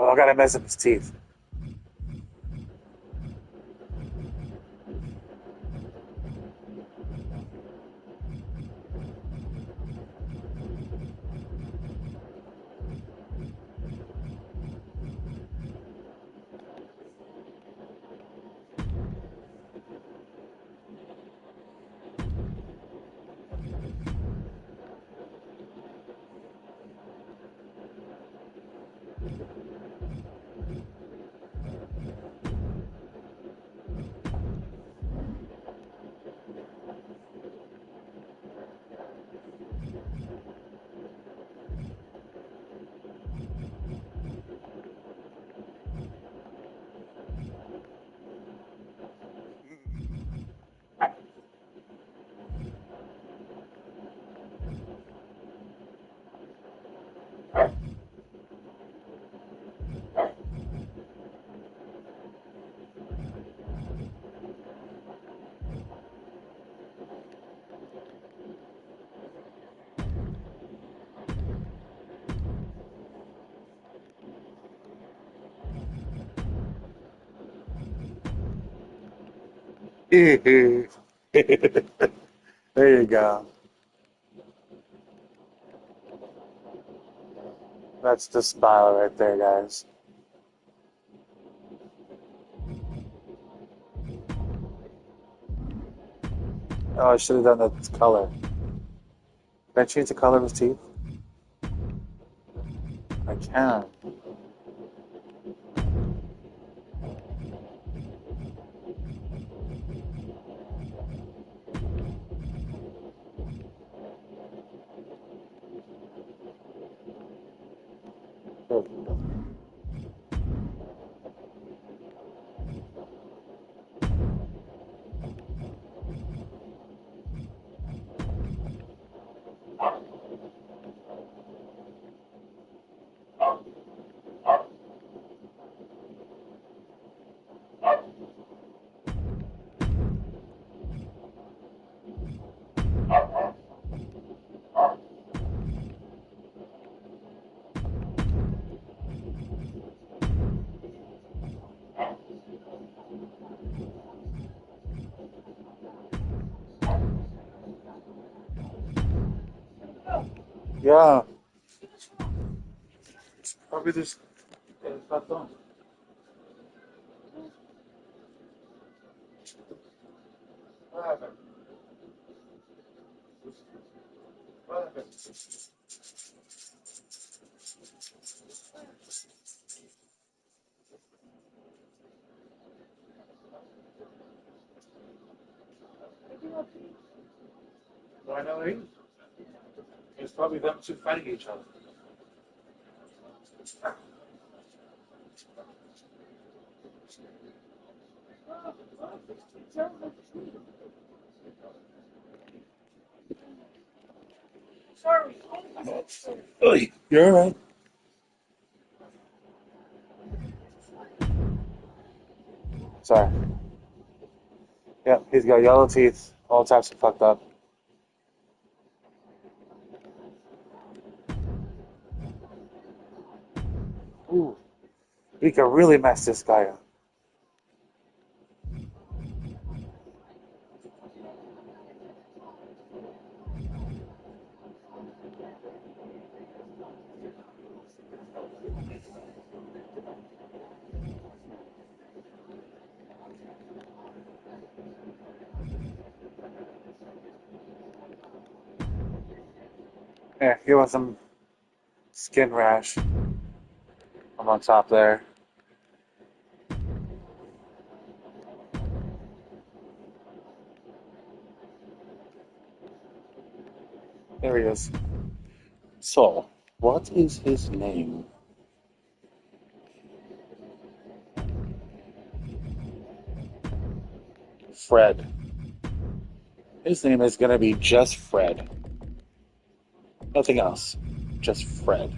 Oh, I gotta mess up his teeth. There you go. That's the smile right there, guys. Oh, I should have done that color. Can I change the color of his teeth? I can. Yeah, probably just. It's not done. What happened? What happened? Do I know what it is? It's probably them two fighting each other. Oy, you're all right. Sorry. Yep, he's got yellow teeth, all types of fucked up. Ooh, we could really mess this guy up. Yeah, he wants some skin rash. I'm on top there. There he is. So, what is his name? Fred. His name is gonna be just Fred. Nothing else. Just Fred.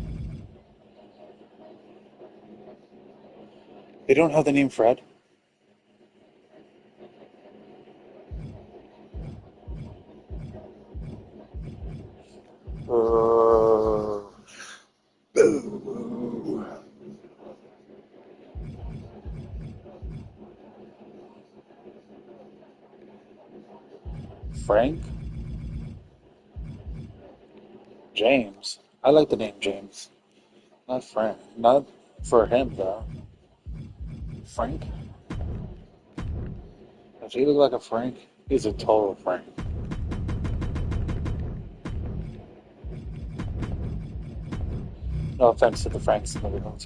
They don't have the name Fred? Uh, Frank? James. I like the name James. Not Frank. Not for him, though. Frank? Does he look like a Frank? He's a total Frank. No offense to the Franks in the world.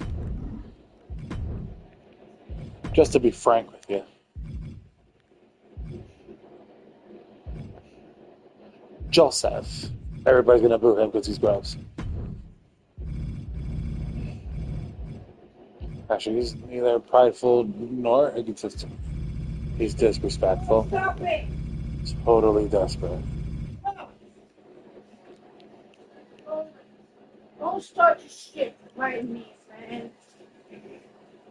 Just to be frank with you. Joseph. Everybody's gonna boo him because he's gross. Actually, he's neither prideful nor egotistic. He's disrespectful. Stop it! Totally desperate. Don't start your shit fighting me, man.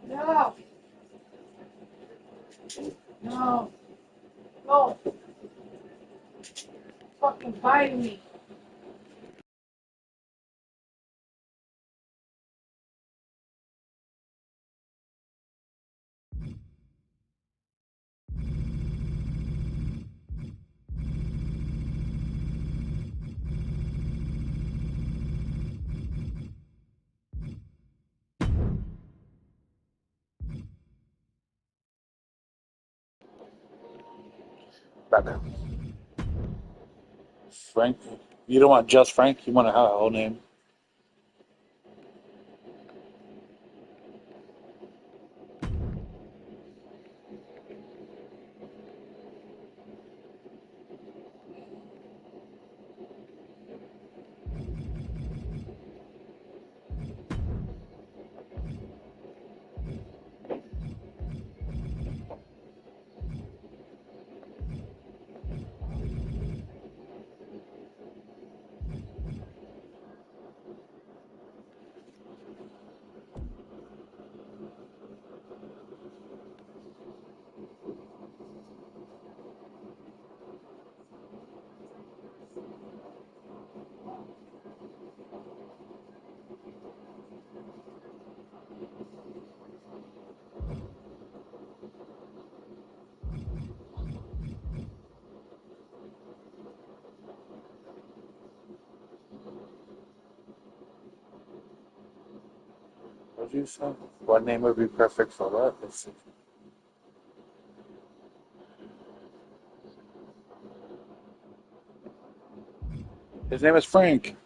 No. No. No. Fucking fighting me. Batman. Frank. You don't want just Frank. You want to have a whole name. What did you say? What name would be perfect for what? Let's see. His name is Frank.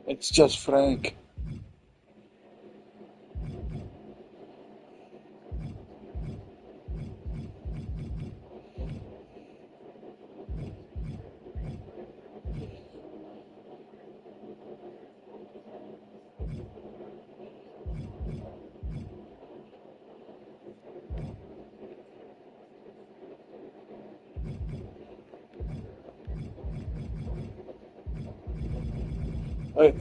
It's just Frank. I,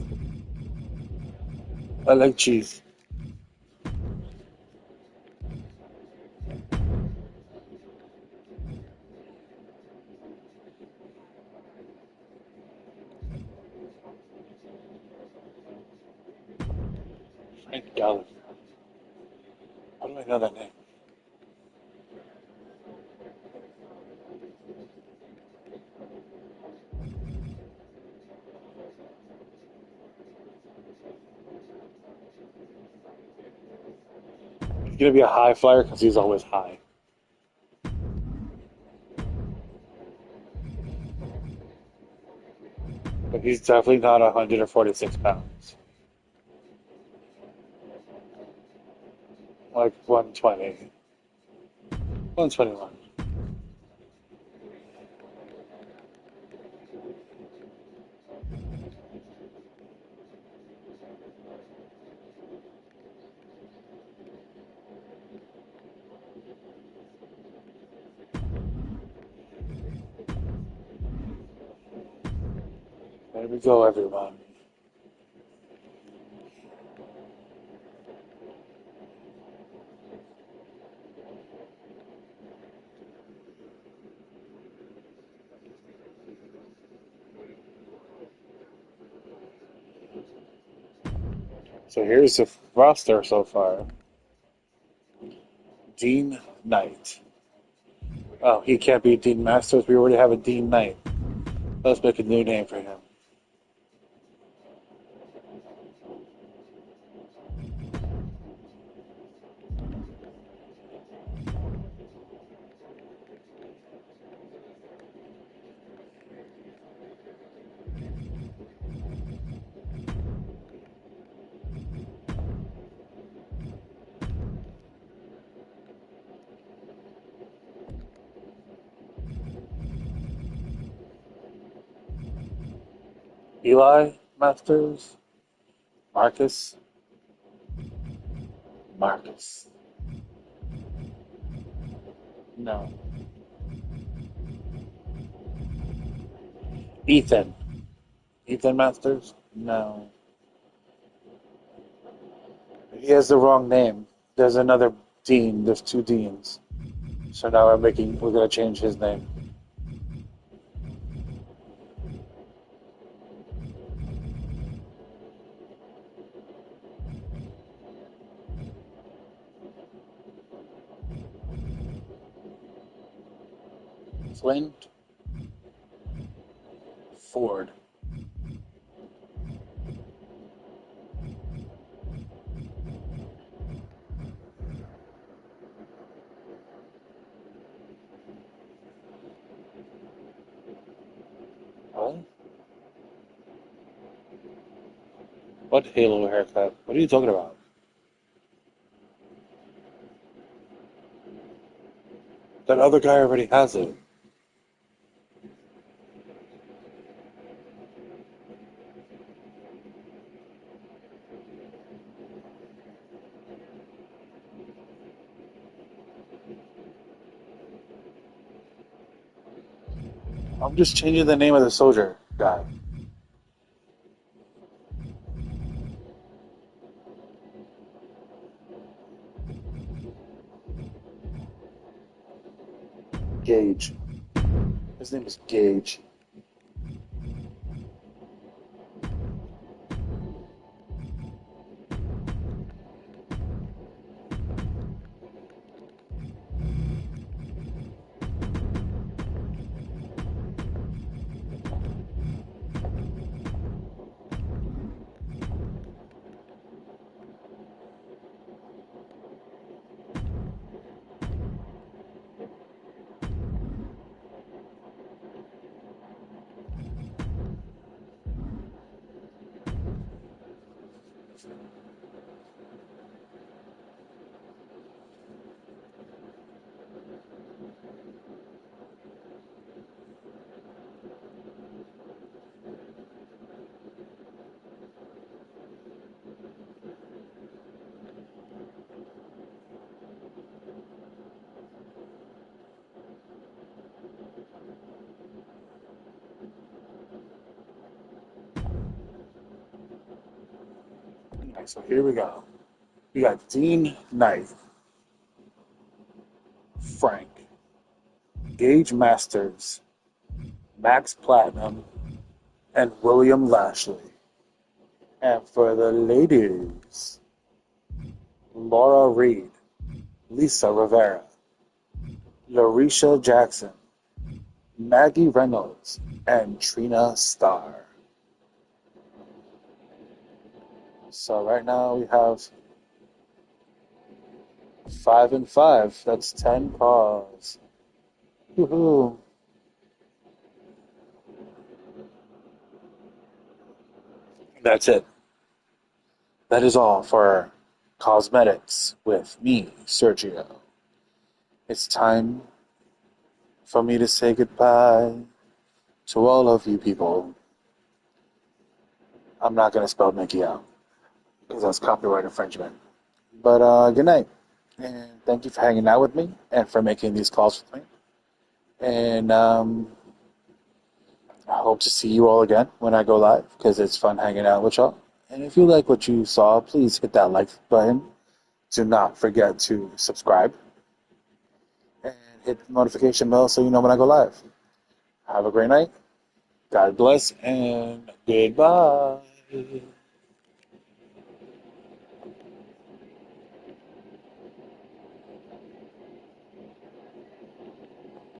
I like cheese. Frank Gallen. How do I know that name? He's gonna be a high flyer because he's always high. But he's definitely not 146 pounds. Like 120, 121. There we go, everyone. So here's the roster so far. Dean Knight. Oh, he can't be Dean Masters. We already have a Dean Knight. Let's make a new name for him. Eli Masters? Marcus? Marcus. No. Ethan. Ethan Masters? No. He has the wrong name. There's another Dean. There's two Deans. So now we're gonna change his name. Flint Ford. What? What Halo haircut? What are you talking about? That other guy already has it. I'm just changing the name of the soldier guy. Gage. His name is Gage. right, so here we go. We got Dean Knight, Frank, Gage Masters, Max Platinum, and William Lashley. And for the ladies, Laura Reed, Lisa Rivera, Larisha Jackson, Maggie Reynolds, and Trina Starr. So right now we have 5 and 5. That's 10 calls. Woohoo! That's it. That is all for Cawsmetics with me, Sergio. It's time for me to say goodbye to all of you people. I'm not going to spell Mickey out because that's copyright infringement. But good night. And thank you for hanging out with me and for making these calls with me. And I hope to see you all again when I go live because it's fun hanging out with y'all. And if you like what you saw, please hit that like button. Do not forget to subscribe and hit the notification bell so you know when I go live. Have a great night. God bless and goodbye.